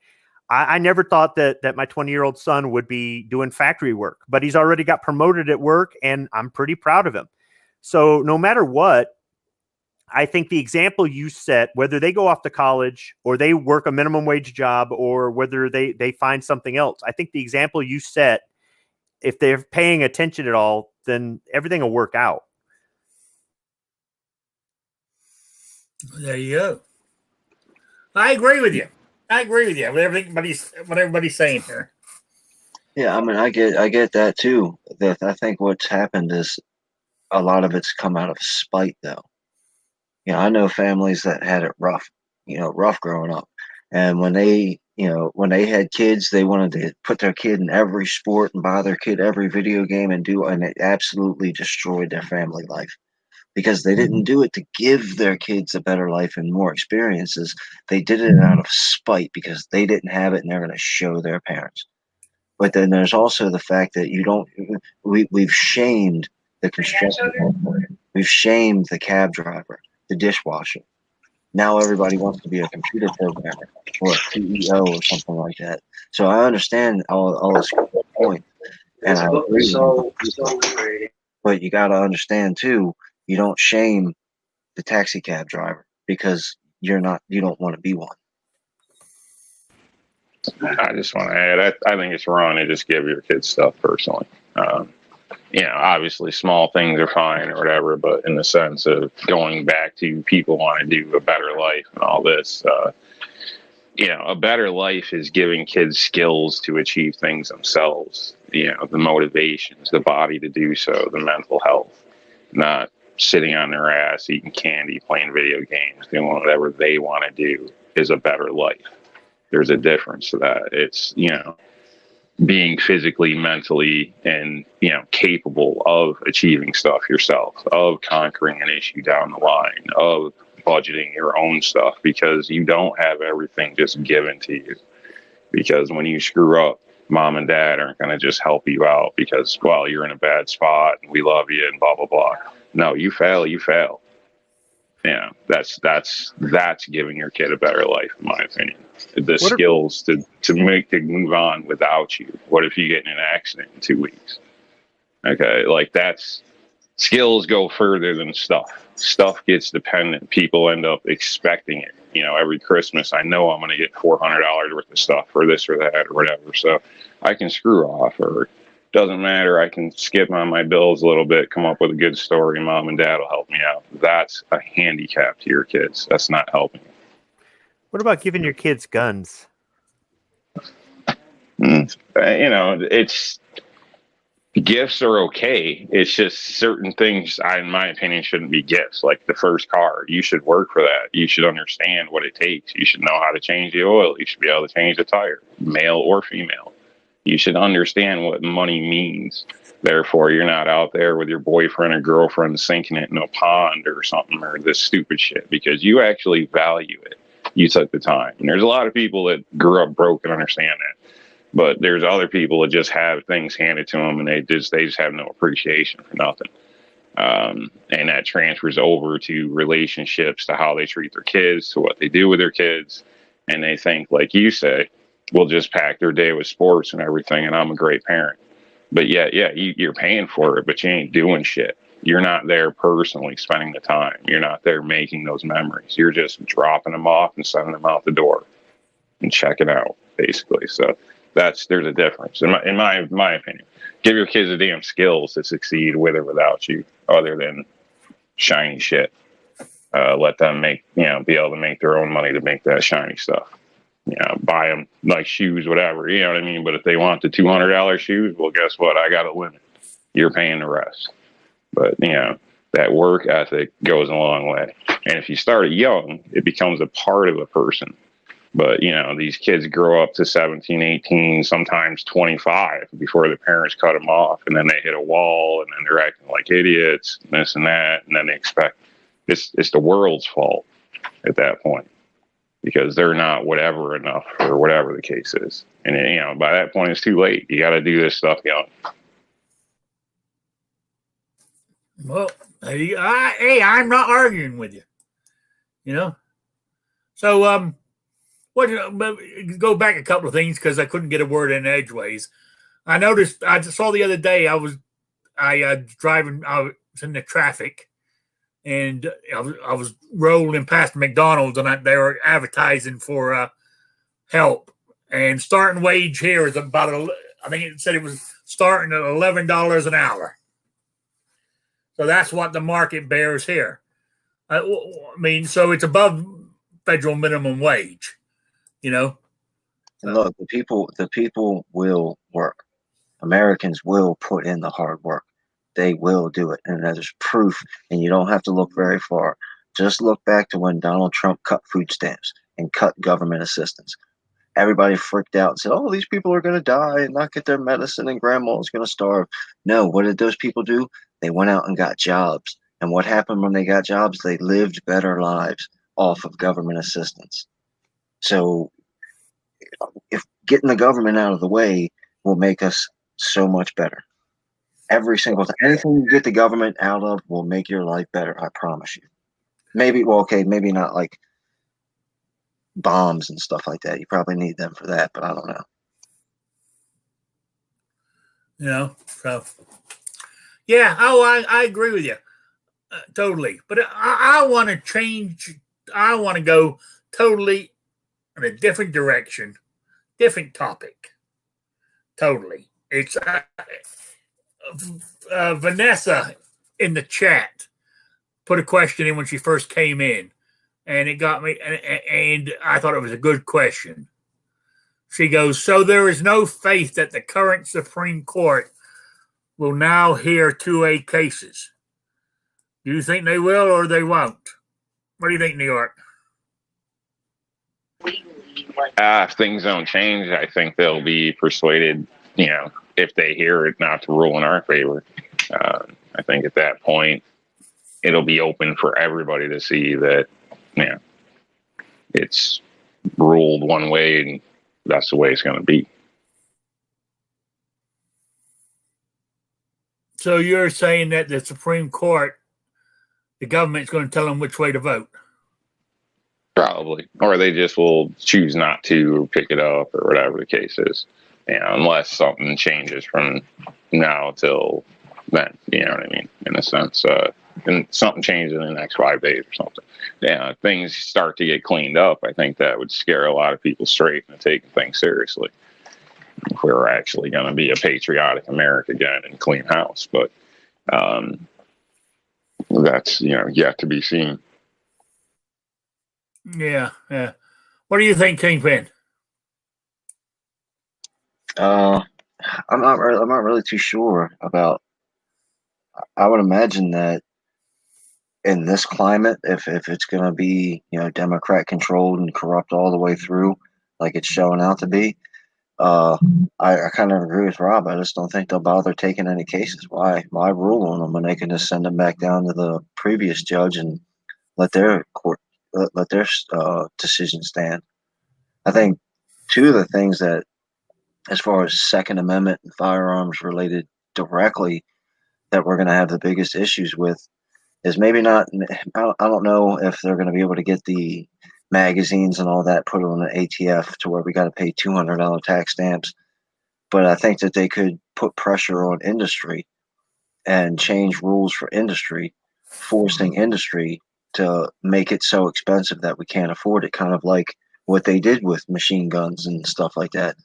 D: I never thought that my 20-year-old son would be doing factory work, but he's already got promoted at work, and I'm pretty proud of him. So no matter what, I think the example you set, whether they go off to college or they work a minimum wage job or whether they find something else, I think the example you set, if they're paying attention at all, then everything will work out.
A: There you go. I agree with you. What everybody's saying here.
C: Yeah, I mean, I get that too. That I think what's happened is a lot of it's come out of spite, though. You know, I know families that had it rough growing up. And when they had kids, they wanted to put their kid in every sport and buy their kid every video game and it absolutely destroyed their family life because they didn't do it to give their kids a better life and more experiences. They did it out of spite because they didn't have it and they're going to show their parents. But then there's also the fact that we've shamed the construction worker. We've shamed the cab driver, the dishwasher. Now everybody wants to be a computer programmer or a CEO or something like that. So I understand all this points, and I agree. But you got to understand too, you don't shame the taxi cab driver because you don't want to be one.
B: I just want to add, I think it's wrong to just give your kids stuff personally. You know, obviously small things are fine or whatever, but in the sense of going back to people want to do a better life and all this, you know, a better life is giving kids skills to achieve things themselves, you know, the motivations, the body to do so, the mental health, not sitting on their ass, eating candy, playing video games, doing whatever they want to do is a better life. There's a difference to that. It's, you know, being physically, mentally, and, you know, capable of achieving stuff yourself, of conquering an issue down the line, of budgeting your own stuff, because you don't have everything just given to you. Because when you screw up, mom and dad aren't going to just help you out because, well, you're in a bad spot and we love you and blah, blah, blah. No, you fail, you fail. Yeah, that's giving your kid a better life, in my opinion. The skills to move on without you. What if you get in an accident in 2 weeks? Okay, like that's skills go further than stuff. Stuff gets dependent. People end up expecting it. You know, every Christmas, I know I'm going to get $400 worth of stuff or this or that or whatever. So I can screw off, or doesn't matter. I can skip on my bills a little bit, come up with a good story. Mom and dad will help me out. That's a handicap to your kids. That's not helping.
D: What about giving your kids guns?
B: You know, it's gifts are okay. It's just certain things, in my opinion, shouldn't be gifts. Like the first car, you should work for that. You should understand what it takes. You should know how to change the oil. You should be able to change the tire, male or female. You should understand what money means. Therefore, you're not out there with your boyfriend or girlfriend sinking it in a pond or something, or this stupid shit, because you actually value it. You took the time. And there's a lot of people that grew up broke and understand that. But there's other people that just have things handed to them and they just have no appreciation for nothing. And that transfers over to relationships, to how they treat their kids, to what they do with their kids. And they think, like you say, we'll just pack their day with sports and everything, and I'm a great parent. But yeah, you're paying for it, but you ain't doing shit. You're not there personally spending the time. You're not there making those memories. You're just dropping them off and sending them out the door and checking out, basically. So there's a difference in my opinion. Give your kids the damn skills to succeed with or without you, other than shiny shit. Let them be able to make their own money to make that shiny stuff. You know, buy them like shoes, whatever. You know what I mean? But if they want the $200 shoes, well, guess what? I got a limit. You're paying the rest. But you know, that work ethic goes a long way. And if you start it young, it becomes a part of a person. But, you know, these kids grow up to 17, 18, sometimes 25 before their parents cut them off. And then they hit a wall, and then they're acting like idiots, and this and that. And then they expect it's the world's fault at that point, because they're not whatever enough, or whatever the case is. And, you know, by that point, it's too late. You got to do this stuff young.
A: Well, hey, I'm not arguing with you. You know? So, go back a couple of things, because I couldn't get a word in edgeways. I saw the other day, I was driving, I was in the traffic, and I was rolling past McDonald's, and they were advertising for help. And starting wage here is about, I think it said it was starting at $11 an hour. So that's what the market bears here. I mean, so it's above federal minimum wage. You know,
C: and look, the people will work. Americans will put in the hard work. They will do it, and there's proof. And you don't have to look very far. Just look back to when Donald Trump cut food stamps and cut government assistance. Everybody freaked out and said, "Oh, these people are going to die and not get their medicine, and grandma's going to starve." No, what did those people do? They went out and got jobs. And what happened when they got jobs? They lived better lives off of government assistance. So if getting the government out of the way will make us so much better. Every single thing, anything you get the government out of will make your life better. I promise you. Maybe not like bombs and stuff like that. You probably need them for that, but I don't know.
A: You know, so yeah. Oh, I agree with you totally. But I want to change. I want to go totally in a different direction, different topic. Totally. It's Vanessa in the chat put a question in when she first came in, and it got me, and I thought it was a good question. She goes, so there is no faith that the current Supreme Court will now hear 2A cases. Do you think they will or they won't? What do you think, New York?
B: If things don't change, I think they'll be persuaded, you know, if they hear it, not to rule in our favor. I think at that point, it'll be open for everybody to see that it's ruled one way, and that's the way it's going to be.
A: So you're saying that the Supreme Court, the government's going to tell them which way to vote?
B: Probably, or they just will choose not to pick it up, or whatever the case is. Unless something changes from now till then. You know what I mean? In a sense, and something changes in the next 5 days or something. Things start to get cleaned up. I think that would scare a lot of people straight into taking things seriously. If we were actually going to be a patriotic America again and clean house, but that's yet to be seen.
A: Yeah. What do you think, Kingpin?
C: I'm not really too sure about. I would imagine that in this climate, if it's going to be Democrat controlled and corrupt all the way through, like it's showing out to be, I kind of agree with Rob. I just don't think they'll bother taking any cases. Why rule on them when they can just send them back down to the previous judge and let their decision stand? I think two of the things that, as far as Second Amendment and firearms related directly, that we're going to have the biggest issues with is maybe not. I don't know if they're going to be able to get the magazines and all that put on the ATF to where we got to pay $200 tax stamps, but I think that they could put pressure on industry and change rules for industry, forcing industry to make it so expensive that we can't afford it, kind of like what they did with machine guns and stuff like that.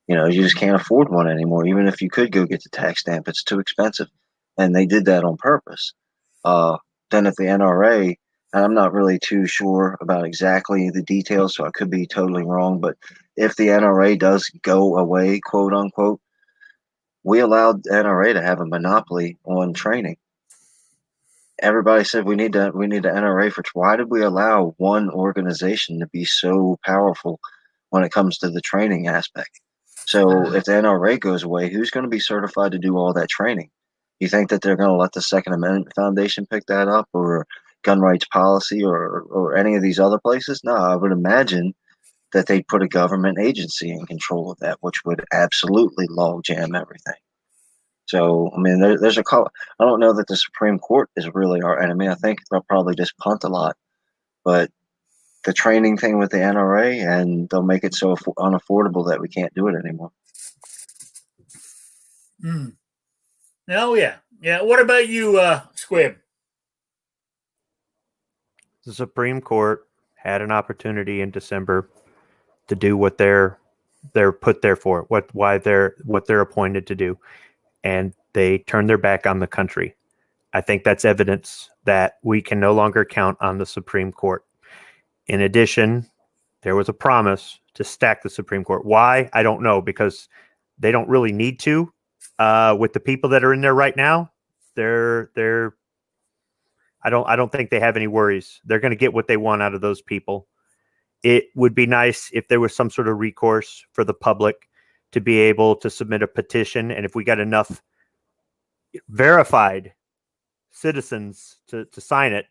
C: You just can't afford one anymore. Even if you could go get the tax stamp, it's too expensive. And they did that on purpose. Then if the NRA, and I'm not really too sure about exactly the details, so I could be totally wrong, but if the NRA does go away, quote unquote, we allowed the NRA to have a monopoly on training. Everybody said we need the NRA for. Why did we allow one organization to be so powerful when it comes to the training aspect? So if the NRA goes away, who's going to be certified to do all that training? You think that they're going to let the Second Amendment Foundation pick that up, or gun rights policy, or any of these other places? No, I would imagine that they'd put a government agency in control of that, which would absolutely logjam everything. So, I mean, there's a call. I don't know that the Supreme Court is really our enemy. I think they'll probably just punt a lot. But the training thing with the NRA, and they'll make it so unaffordable that we can't do it anymore.
A: Oh, yeah. Yeah. What about you, Squib?
D: The Supreme Court had an opportunity in December to do what they're put there for, what they're appointed to do. And they turned their back on the country. I think that's evidence that we can no longer count on the Supreme Court. In addition, there was a promise to stack the Supreme Court. Why? I don't know, because they don't really need to. With the people that are in there right now, I don't think they have any worries. They're going to get what they want out of those people. It would be nice if there was some sort of recourse for the public to be able to submit a petition. And if we got enough verified citizens to sign it,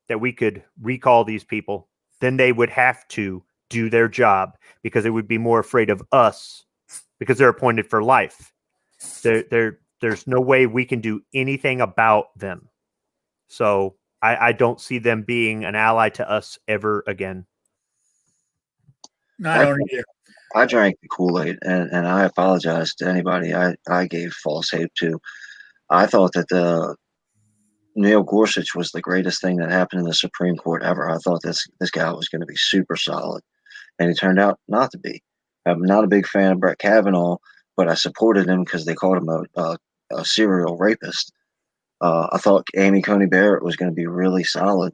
D: that we could recall these people, then they would have to do their job, because they would be more afraid of us because they're appointed for life. There's no way we can do anything about them. So I don't see them being an ally to us ever again.
A: No, I don't either.
C: I drank the Kool-Aid, and I apologize to anybody I gave false hope to. I thought that Neil Gorsuch was the greatest thing that happened in the Supreme Court ever. I thought this guy was going to be super solid, and he turned out not to be. I'm not a big fan of Brett Kavanaugh, but I supported him because they called him a serial rapist. I thought Amy Coney Barrett was going to be really solid,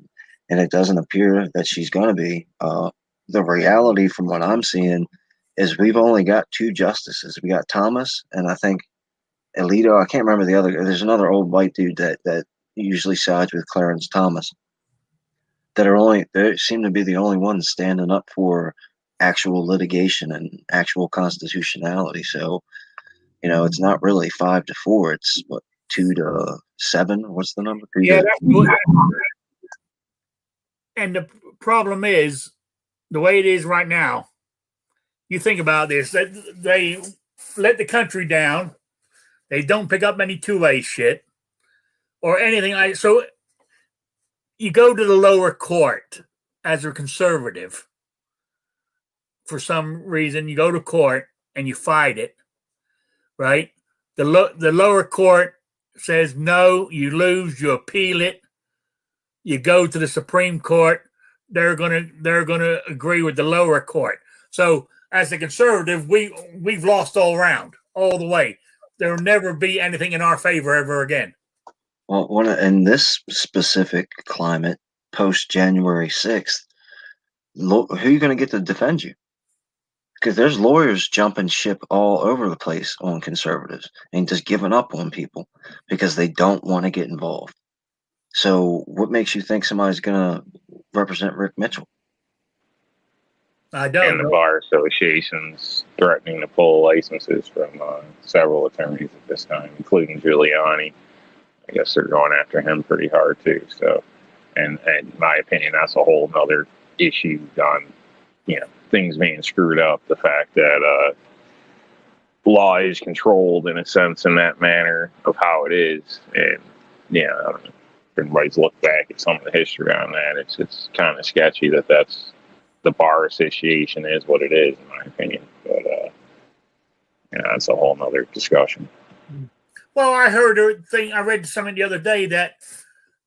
C: and it doesn't appear that she's going to be. The reality from what I'm seeing is we've only got two justices. We got Thomas, and I think Alito. I can't remember the other. There's another old white dude that usually sides with Clarence Thomas. They seem to be the only ones standing up for actual litigation and actual constitutionality. So, it's not really 5-4. It's what, 2-7. What's the number?
A: Yeah, And the problem is the way it is right now. You think about this, that they let the country down. They don't pick up any two-way shit or anything like so. You go to the lower court as a conservative. For some reason, you go to court and you fight it, right? The lower court says no, you lose, you appeal it, you go to the Supreme Court. They're gonna agree with the lower court. So as a conservative, we've lost all around, all the way. There will never be anything in our favor ever again.
C: Well, in this specific climate, post January 6th, who are you going to get to defend you? Because there's lawyers jumping ship all over the place on conservatives and just giving up on people because they don't want to get involved. So what makes you think somebody's going to represent Rick Mitchell?
A: I don't
B: And the
A: know.
B: bar associations threatening to pull licenses from several attorneys at this time, including Giuliani. I guess they're going after him pretty hard too. So, and in my opinion, that's a whole other issue on, things being screwed up. The fact that law is controlled in a sense in that manner of how it is, and I don't know. If everybody's looked back at some of the history on that, it's kind of sketchy that's the bar association is what it is, in my opinion. But that's a whole other discussion.
A: Well, I heard a thing. I read something the other day that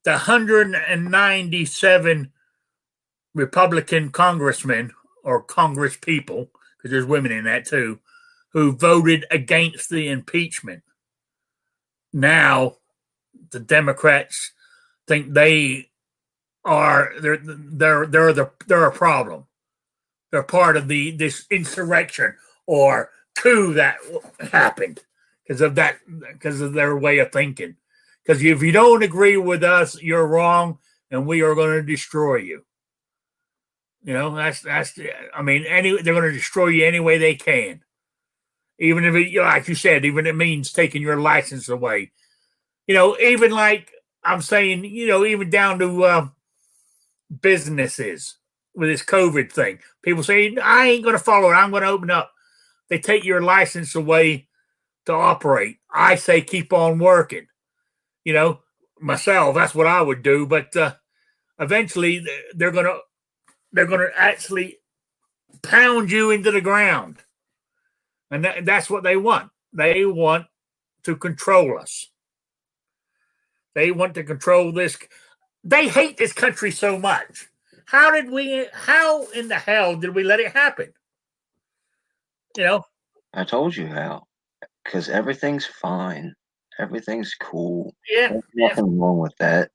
A: the 197 Republican congressmen or Congress people, because there's women in that too, who voted against the impeachment. Now, the Democrats think they're a problem. They're part of this insurrection or coup that happened because of their way of thinking. Because if you don't agree with us, you're wrong, and we are going to destroy you. They're going to destroy you any way they can. Even if it, like you said, even if it means taking your license away. Even like I'm saying, even down to businesses with this COVID thing. People say, I ain't going to follow it. I'm going to open up. They take your license away to operate. I say keep on working. Myself, that's what I would do. But eventually they're going to actually pound you into the ground. And that's what they want. They want to control us. They want to control this. They hate this country so much. How in the hell did we let it happen?
C: I told you how. Because everything's fine. Everything's cool.
A: Yeah.
C: There's nothing wrong with that.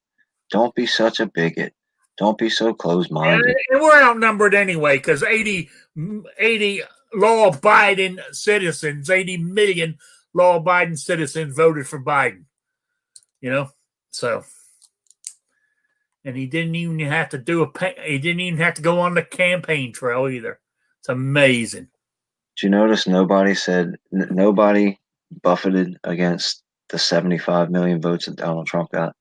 C: Don't be such a bigot. Don't be so closed-minded.
A: And we're outnumbered anyway, because 80 law-abiding citizens, 80 million law-abiding citizens voted for Biden. So, and he didn't even have to he didn't even have to go on the campaign trail either. It's amazing.
C: Did you notice nobody buffeted against the 75 million votes that Donald Trump got?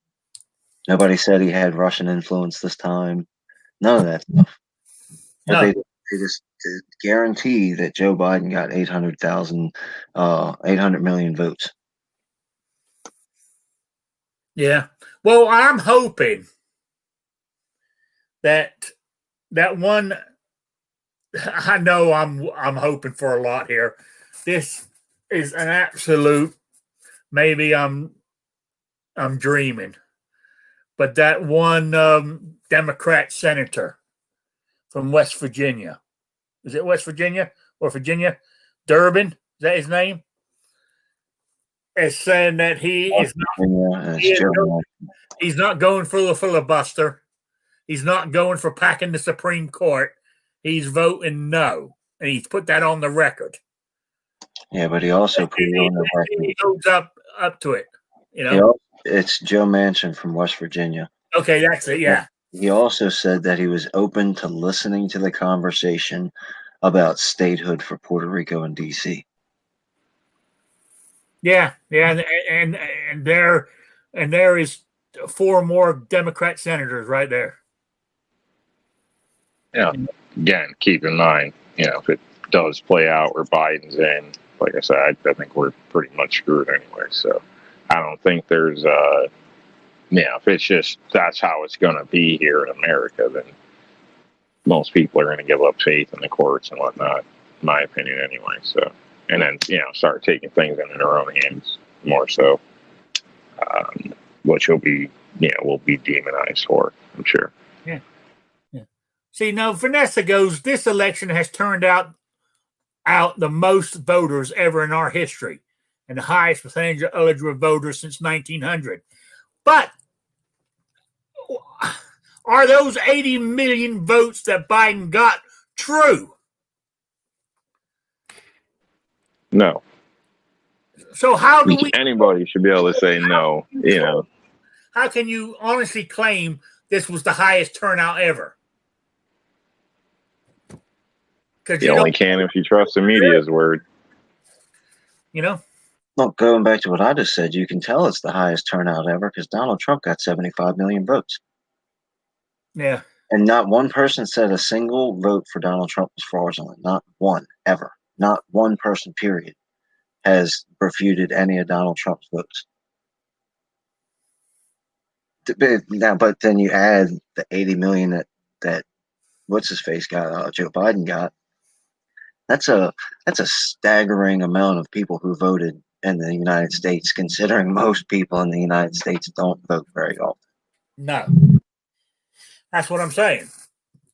C: Nobody said he had Russian influence this time. None of that stuff.
A: No.
C: They just guarantee that Joe Biden got 800 million votes.
A: Yeah. Well, I'm hoping that one. I know I'm hoping for a lot here. This is an absolute. Maybe I'm dreaming, but that one Democrat senator from West Virginia, is it West Virginia or Virginia? Durbin, is that his name? Is saying that he's not going for the filibuster. He's not going for packing the Supreme Court. He's voting no, and he's put that on the record.
C: Yeah, but he also put it on the record.
A: He goes up to it.
C: It's Joe Manchin from West Virginia.
A: Okay, that's it. Yeah.
C: He also said that he was open to listening to the conversation about statehood for Puerto Rico and D.C.
A: Yeah, and there is 4 more Democrat senators right there.
B: Again, keep in mind, if it does play out where Biden's in, like I said, I think we're pretty much screwed anyway. So I don't think there's, if it's just that's how it's going to be here in America, then most people are going to give up faith in the courts and whatnot, in my opinion, anyway. So, and then, start taking things into their own hands more so, which will be demonized for, I'm sure.
A: Yeah. See, now Vanessa goes, this election has turned out the most voters ever in our history and the highest percentage of eligible voters since 1900. But are those 80 million votes that Biden got true?
B: No.
A: So how do
B: anybody should be able to say no,
A: How can you honestly claim this was the highest turnout ever?
B: You only can if you trust the media's word.
C: Well, going back to what I just said, you can tell it's the highest turnout ever because Donald Trump got 75 million votes.
A: Yeah.
C: And not one person said a single vote for Donald Trump was fraudulent. Not one, ever. Not one person, period, has refuted any of Donald Trump's votes. But then you add the 80 million that what's his face got, Joe Biden got. That's a staggering amount of people who voted in the United States, considering most people in the United States don't vote very often.
A: No, that's what I'm saying.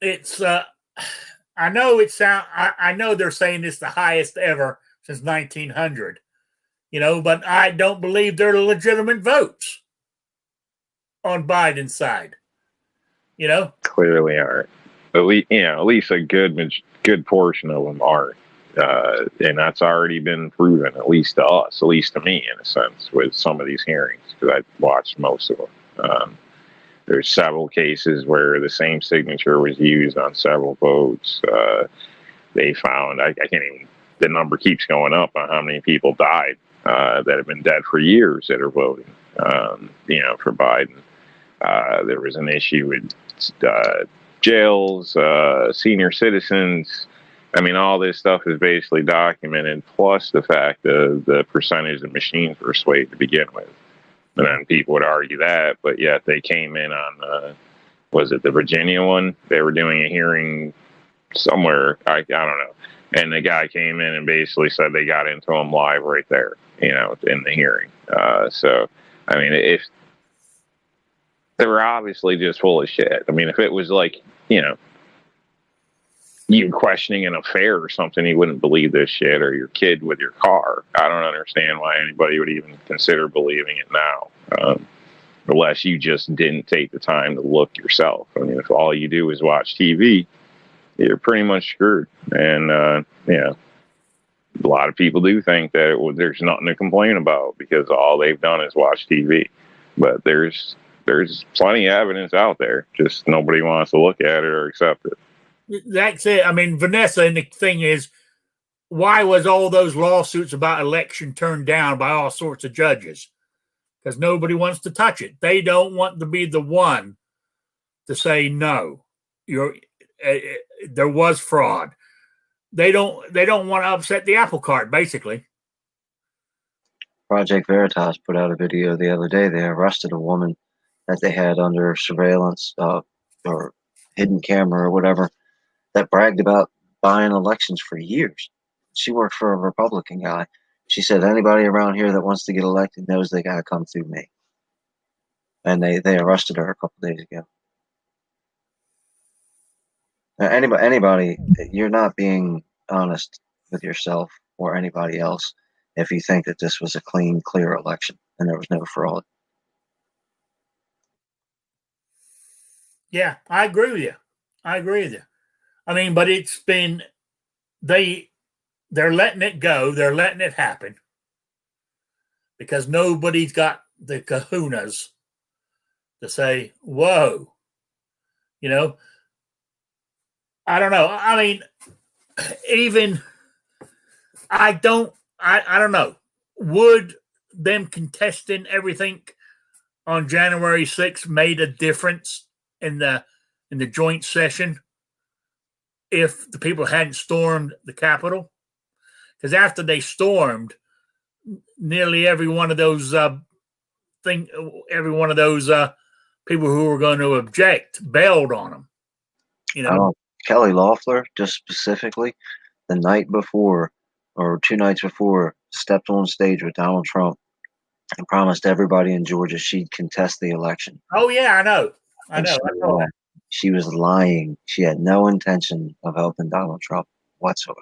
A: It's I know I know they're saying it's the highest ever since 1900, but I don't believe they're legitimate votes on Biden's side.
B: Clearly aren't. At least a good portion of them are, and that's already been proven, at least to us, at least to me, in a sense, with some of these hearings, because I watched most of them. There's several cases where the same signature was used on several votes. They found, I can't even, the number keeps going up on how many people died that have been dead for years that are voting, for Biden. There was an issue with jails, senior citizens. I mean, all this stuff is basically documented, plus the fact of the percentage of machines were swayed to begin with. And then people would argue that, but yet they came in on, was it the Virginia one? They were doing a hearing somewhere, I don't know. And the guy came in and basically said they got into him live right there, in the hearing. So, I mean, if they were obviously just full of shit. I mean, if it was like, you questioning an affair or something, you wouldn't believe this shit, or your kid with your car. I don't understand why anybody would even consider believing it now, unless you just didn't take the time to look yourself. I mean, if all you do is watch TV, you're pretty much screwed. And, a lot of people do think that there's nothing to complain about because all they've done is watch TV. But there's plenty of evidence out there. Just nobody wants to look at it or accept it.
A: That's it. I mean, Vanessa, and the thing is, why was all those lawsuits about election turned down by all sorts of judges? Because nobody wants to touch it. They don't want to be the one to say no. There was fraud. They don't want to upset the apple cart, basically.
C: Project Veritas put out a video the other day. They arrested a woman that they had under surveillance or hidden camera or whatever that bragged about buying elections for years. She worked for a Republican guy. She said anybody around here that wants to get elected knows they got to come through me. And they arrested her a couple days ago. Anybody, you're not being honest with yourself or anybody else if you think that this was a clean, clear election and there was no fraud.
A: Yeah, I agree with you. I mean, but it's been, they're letting it go. They're letting it happen because nobody's got the kahunas to say, whoa, I don't know. I mean, even I don't know. Would them contesting everything on January 6th made a difference in the joint session if the people hadn't stormed the Capitol. Because after they stormed, nearly every one of those people who were going to object bailed on them. You know,
C: Kelly Loeffler, just specifically, the night before or 2 nights before, stepped on stage with Donald Trump and promised everybody in Georgia she'd contest the election.
A: oh yeah, I know.
C: She was lying. She had no intention of helping Donald Trump whatsoever.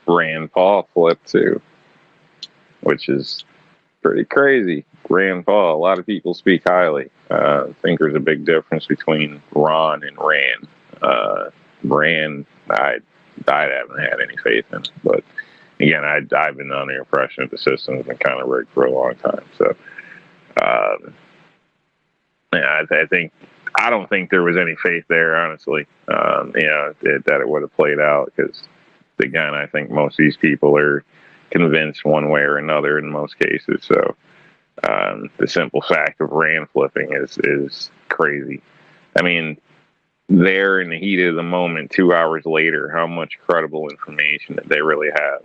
B: Rand Paul flipped too, which is pretty crazy. Rand Paul, a lot of people speak highly. I think there's a big difference between Ron and Rand. Rand, I haven't had any faith in, but again, I've been under the impression that the system has been kind of rigged for a long time. So, yeah, I don't think there was any faith there, honestly. That it would have played out, because again, I think most of these people are convinced one way or another in most cases. So the simple fact of Rand flipping is crazy. I mean, there in the heat of the moment, 2 hours later, how much credible information did they really have?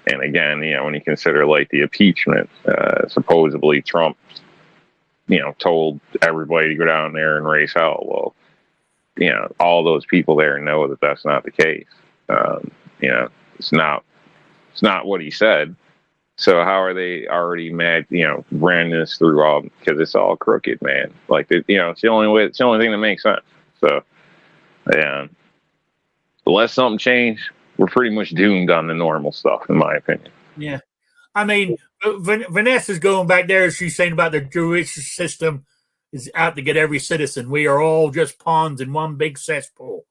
B: And again, when you consider like the impeachment, supposedly Trump, told everybody to go down there and raise hell. Well, all those people there know that that's not the case. It's not what he said. So how are they already mad? Ran this through all, because it's all crooked, man. Like it's the only way. It's the only thing that makes sense. So, yeah, unless something changed, we're pretty much doomed on the normal stuff, in my opinion.
A: Yeah, I mean, Vanessa's going back there. She's saying about the Jewish system is out to get every citizen. We are all just pawns in one big cesspool.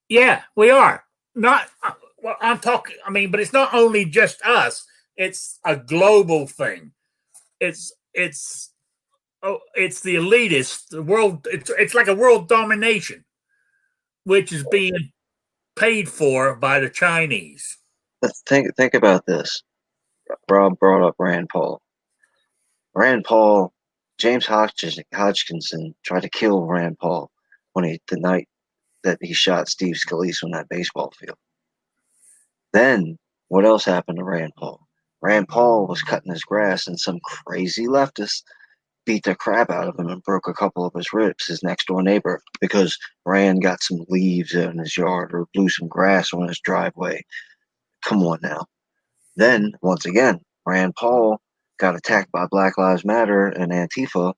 A: Yeah, we are. Not. Well, I'm talking. I mean, but it's not only just us. It's a global thing. It's the elitist, the world. It's like a world domination, which is being paid for by the Chinese.
C: Think about this. Rob brought up Rand Paul. James Hodgkinson tried to kill Rand Paul the night that he shot Steve Scalise on that baseball field. Then what else happened to Rand Paul? Rand Paul was cutting his grass, and some crazy leftist beat the crap out of him and broke a couple of his ribs, his next door neighbor, because Rand got some leaves in his yard or blew some grass on his driveway. Come on now. Then, once again, Rand Paul got attacked by Black Lives Matter and Antifa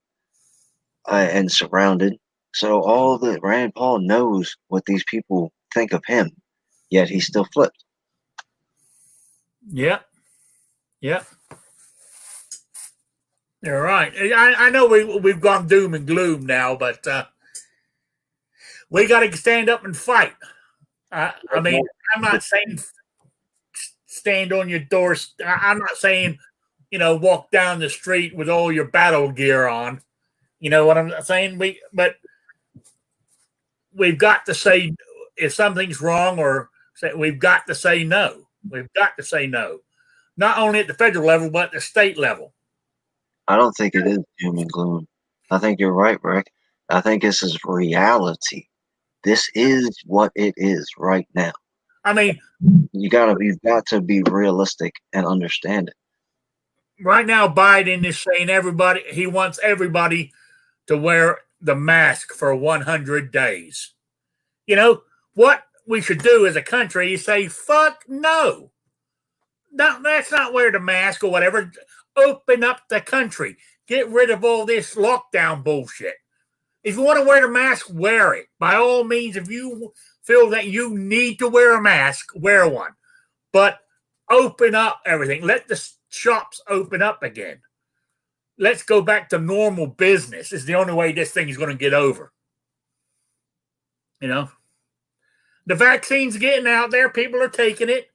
C: and surrounded. So Rand Paul knows what these people think of him, yet he still flipped.
A: Yeah. You're right. I know we've gone doom and gloom now, but we got to stand up and fight. I mean, I'm not saying stand on your door. I'm not saying, walk down the street with all your battle gear on. You know what I'm saying? But we've got to say if something's wrong, or we've got to say no. We've got to say no, not only at the federal level but at the state level.
C: I don't think it is doom and gloom. I think you're right, Rick. I think this is reality. This is what it is right now.
A: I mean,
C: you've got to be realistic and understand it.
A: Right now, Biden is saying he wants everybody to wear the mask for 100 days. What we should do as a country is say, fuck no. No, let's not wear the mask or whatever. Open up the country. Get rid of all this lockdown bullshit. If you want to wear the mask, wear it. By all means, if you feel that you need to wear a mask, wear one. But open up everything. Let the shops open up again. Let's go back to normal business. It's the only way this thing is going to get over. The vaccine's getting out there. People are taking it.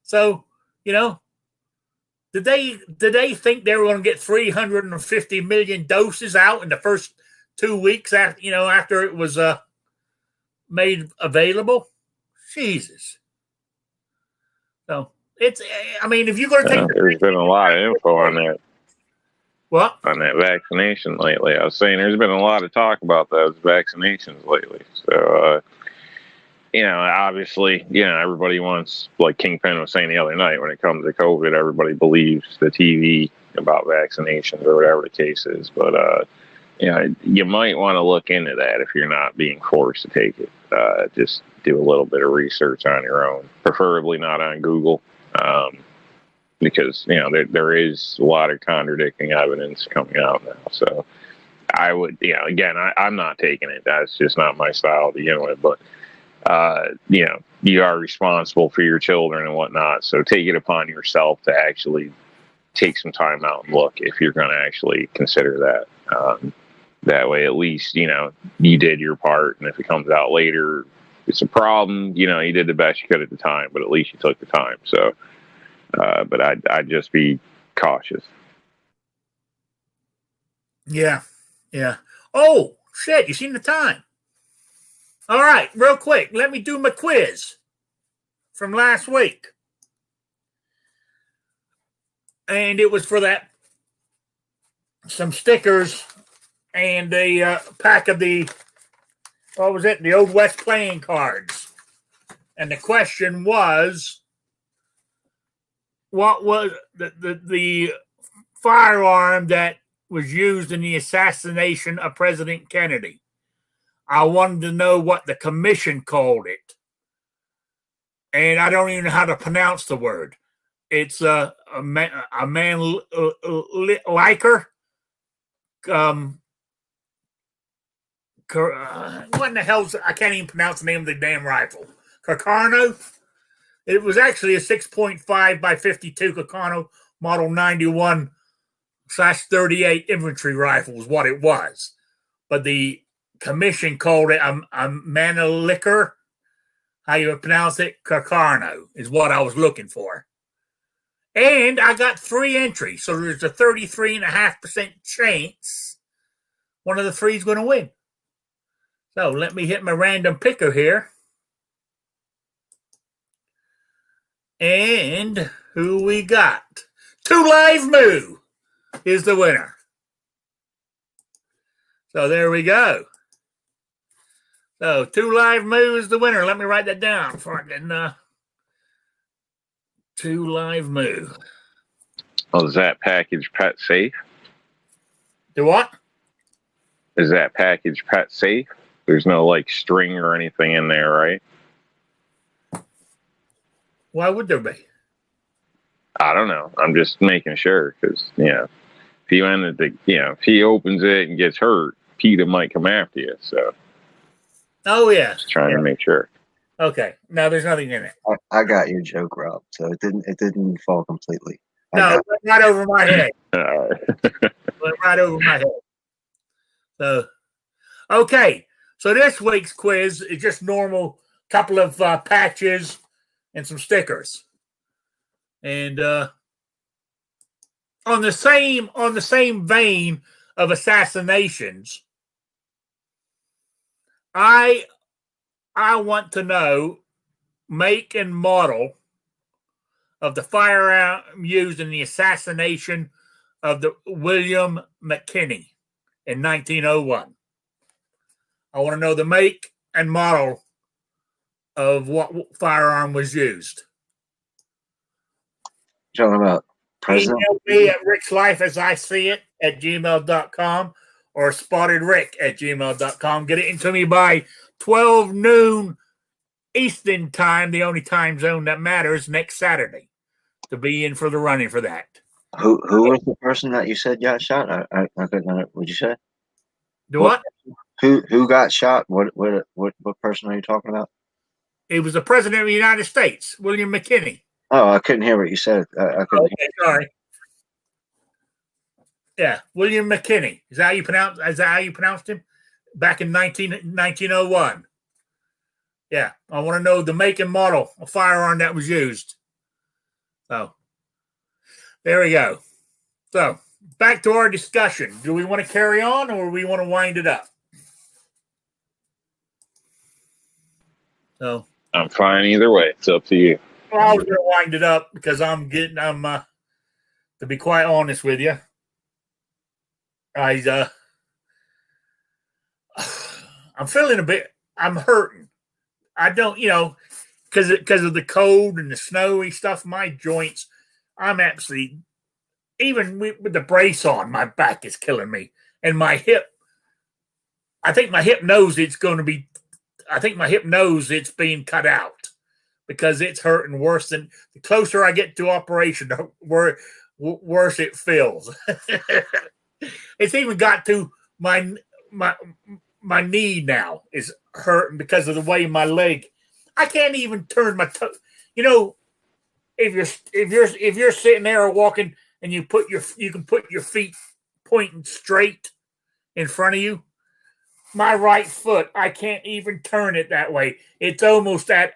A: So, did they think they were going to get 350 million doses out in the first 2 weeks after it was made available? Jesus. So if you're going to take,
B: there's been a lot of info on that.
A: What?
B: On that vaccination lately. I was saying there's been a lot of talk about those vaccinations lately. So obviously, everybody wants, like Kingpin was saying the other night, when it comes to COVID, everybody believes the TV about vaccinations or whatever the case is. But, you might want to look into that if you're not being forced to take it. Just do a little bit of research on your own, preferably not on Google, because, there is a lot of contradicting evidence coming out now. So I would, again, I'm not taking it. That's just not my style to begin with. But, you are responsible for your children and whatnot. So take it upon yourself to actually take some time out and look if you're going to actually consider that. That way, at least, you did your part. And if it comes out later, it's a problem. You did the best you could at the time, but at least you took the time. So, but I'd just be cautious.
A: Yeah. Yeah. Oh, shit. You seen the time? All right. Real quick. Let me do my quiz from last week. And it was for some stickers and a pack of the Old West playing cards. And the question was, what was the firearm that was used in the assassination of President Kennedy? I wanted to know what the commission called it. And I don't even know how to pronounce the word. It's a man liker. What in the hell's, I can't even pronounce the name of the damn rifle. Carcano. It was actually a 6.5 by 52 Carcano Model 91/38 infantry rifle is what it was. But the commission called it a Manilicker. How you pronounce it? Carcano is what I was looking for. And I got 3 entries. So there's a 33.5% chance one of the 3 is going to win. So let me hit my random picker here. And who we got? 2 Live Moo is the winner. So there we go. So 2 Live Moo is the winner. Let me write that down for I can 2 Live Moo.
B: Oh, is that package pet safe?
A: Do what?
B: Is that package pet safe? There's no string or anything in there, right?
A: Why would there be?
B: I don't know. I'm just making sure because, if you if he opens it and gets hurt, PETA might come after you. So,
A: oh yeah,
B: just trying to make sure.
A: Okay, no, there's nothing in it.
C: I got your joke, Rob. So it didn't fall completely.
A: No, it went right over my head.
B: Right.
A: Went right over my head. So, okay. So this week's quiz is just normal, couple of patches and some stickers. And on the same vein of assassinations, I want to know make and model of the firearm used in the assassination of the William McKinney in 1901. I want to know the make and model of what firearm was used.
C: Talking about president?
A: Email me at rickslifeasiseeit@gmail.com or spottedrick@gmail.com. Get it into me by 12 noon Eastern time, the only time zone that matters, next Saturday, to be in for the running for that.
C: Who was the person that you said got shot? I couldn't. What'd you say?
A: Do what?
C: Who got shot? What person are you talking about?
A: It was the president of the United States, William McKinney.
C: Oh, I couldn't hear what you said. I couldn't.
A: Okay, sorry. Yeah, William McKinney. Is that how you pronounced him? Back in 1901. Yeah, I want to know the make and model of firearm that was used. So, there we go. So, back to our discussion. Do we want to carry on or we want to wind it up? So,
B: I'm fine either way. It's up to you.
A: Well, I was going to wind it up because to be quite honest with you, I'm feeling I'm hurting. I don't, because of the cold and the snowy stuff, my joints, I'm absolutely, even with the brace on, my back is killing me. And my hip, I think my hip knows it's being cut out because it's hurting worse than, the closer I get to operation, the worse it feels. It's even got to my knee now is hurting because of the way my leg, I can't even turn my toe. If you're sitting there or walking and you can put your feet pointing straight in front of you, my right foot, I can't even turn it that way. It's almost at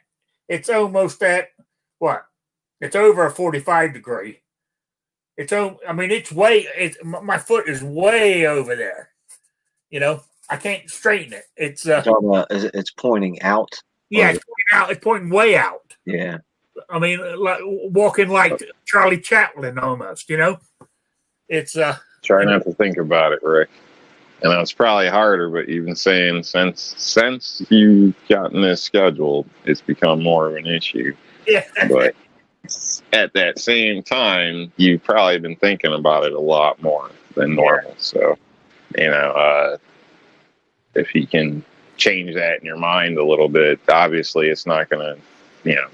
A: what? It's over a 45 degree. My foot is way over there. I can't straighten it. It's
C: talking about, it's pointing out.
A: Yeah, it's pointing out. It's pointing way out.
C: Yeah.
A: I mean, like walking like Charlie Chaplin almost. It's
B: Try not to think about it, Rick. And it's probably harder, but you've been saying since you've gotten this scheduled, it's become more of an issue.
A: Yeah.
B: But at that same time, you've probably been thinking about it a lot more than normal. Yeah. So, if you can change that in your mind a little bit, obviously it's not going to,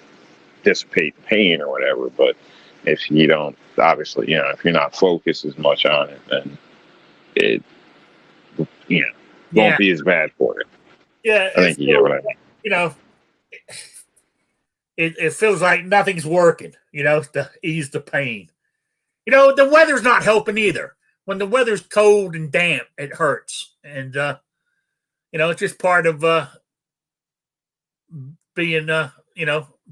B: dissipate the pain or whatever. But if you don't, obviously, if you're not focused as much on it, then it, won't be as bad for you.
A: Yeah.
B: I think you get what I mean.
A: It feels like nothing's working, to ease the pain. The weather's not helping either. When the weather's cold and damp, it hurts. And, it's just part of being,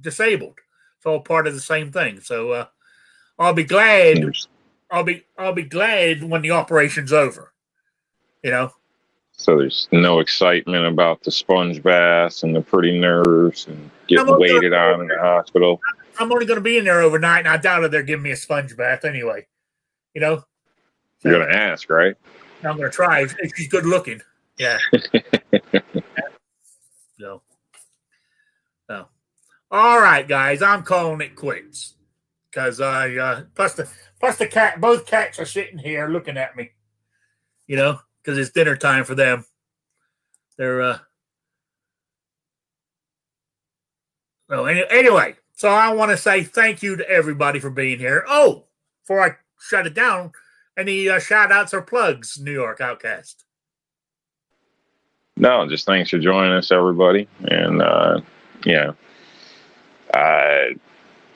A: disabled. It's all part of the same thing. So I'll be glad. I'll be glad when the operation's over.
B: So there's no excitement about the sponge baths and the pretty nerves and getting waited on in the hospital.
A: I'm only going to be in there overnight, and I doubt if they're giving me a sponge bath anyway.
B: You're going to ask, right?
A: I'm going to try. She's good looking. Yeah. So. All right, guys. I'm calling it quits because plus the cat. Both cats are sitting here looking at me. Because it's dinner time for them. They're anyway. So I want to say thank you to everybody for being here. Oh, before I shut it down, any shout outs or plugs, New York Outcast?
B: No, just thanks for joining us, everybody. And,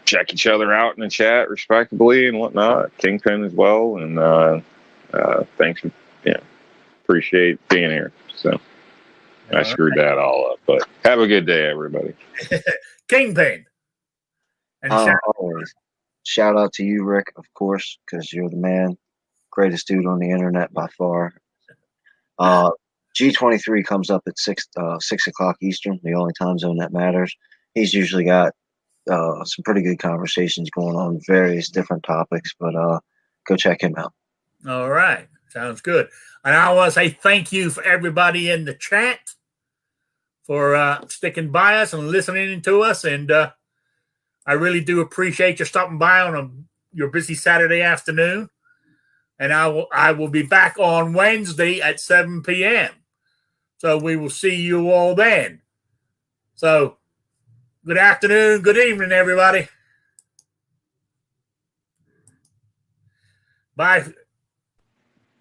B: check each other out in the chat respectively and whatnot. Kingpin as well. And thanks for, appreciate being here. So I screwed that all up, but have a good day, everybody.
A: Kingpin. And
C: shout out to you, Rick, of course, because you're the man. Greatest dude on the internet by far. G23 comes up at 6 o'clock Eastern, the only time zone that matters. He's usually got some pretty good conversations going on various different topics, but go check him out.
A: All right. Sounds good. And I want to say thank you for everybody in the chat for sticking by us and listening to us. And I really do appreciate you stopping by on your busy Saturday afternoon. And I will be back on Wednesday at 7 p.m. So we will see you all then. So good afternoon, good evening, everybody. Bye.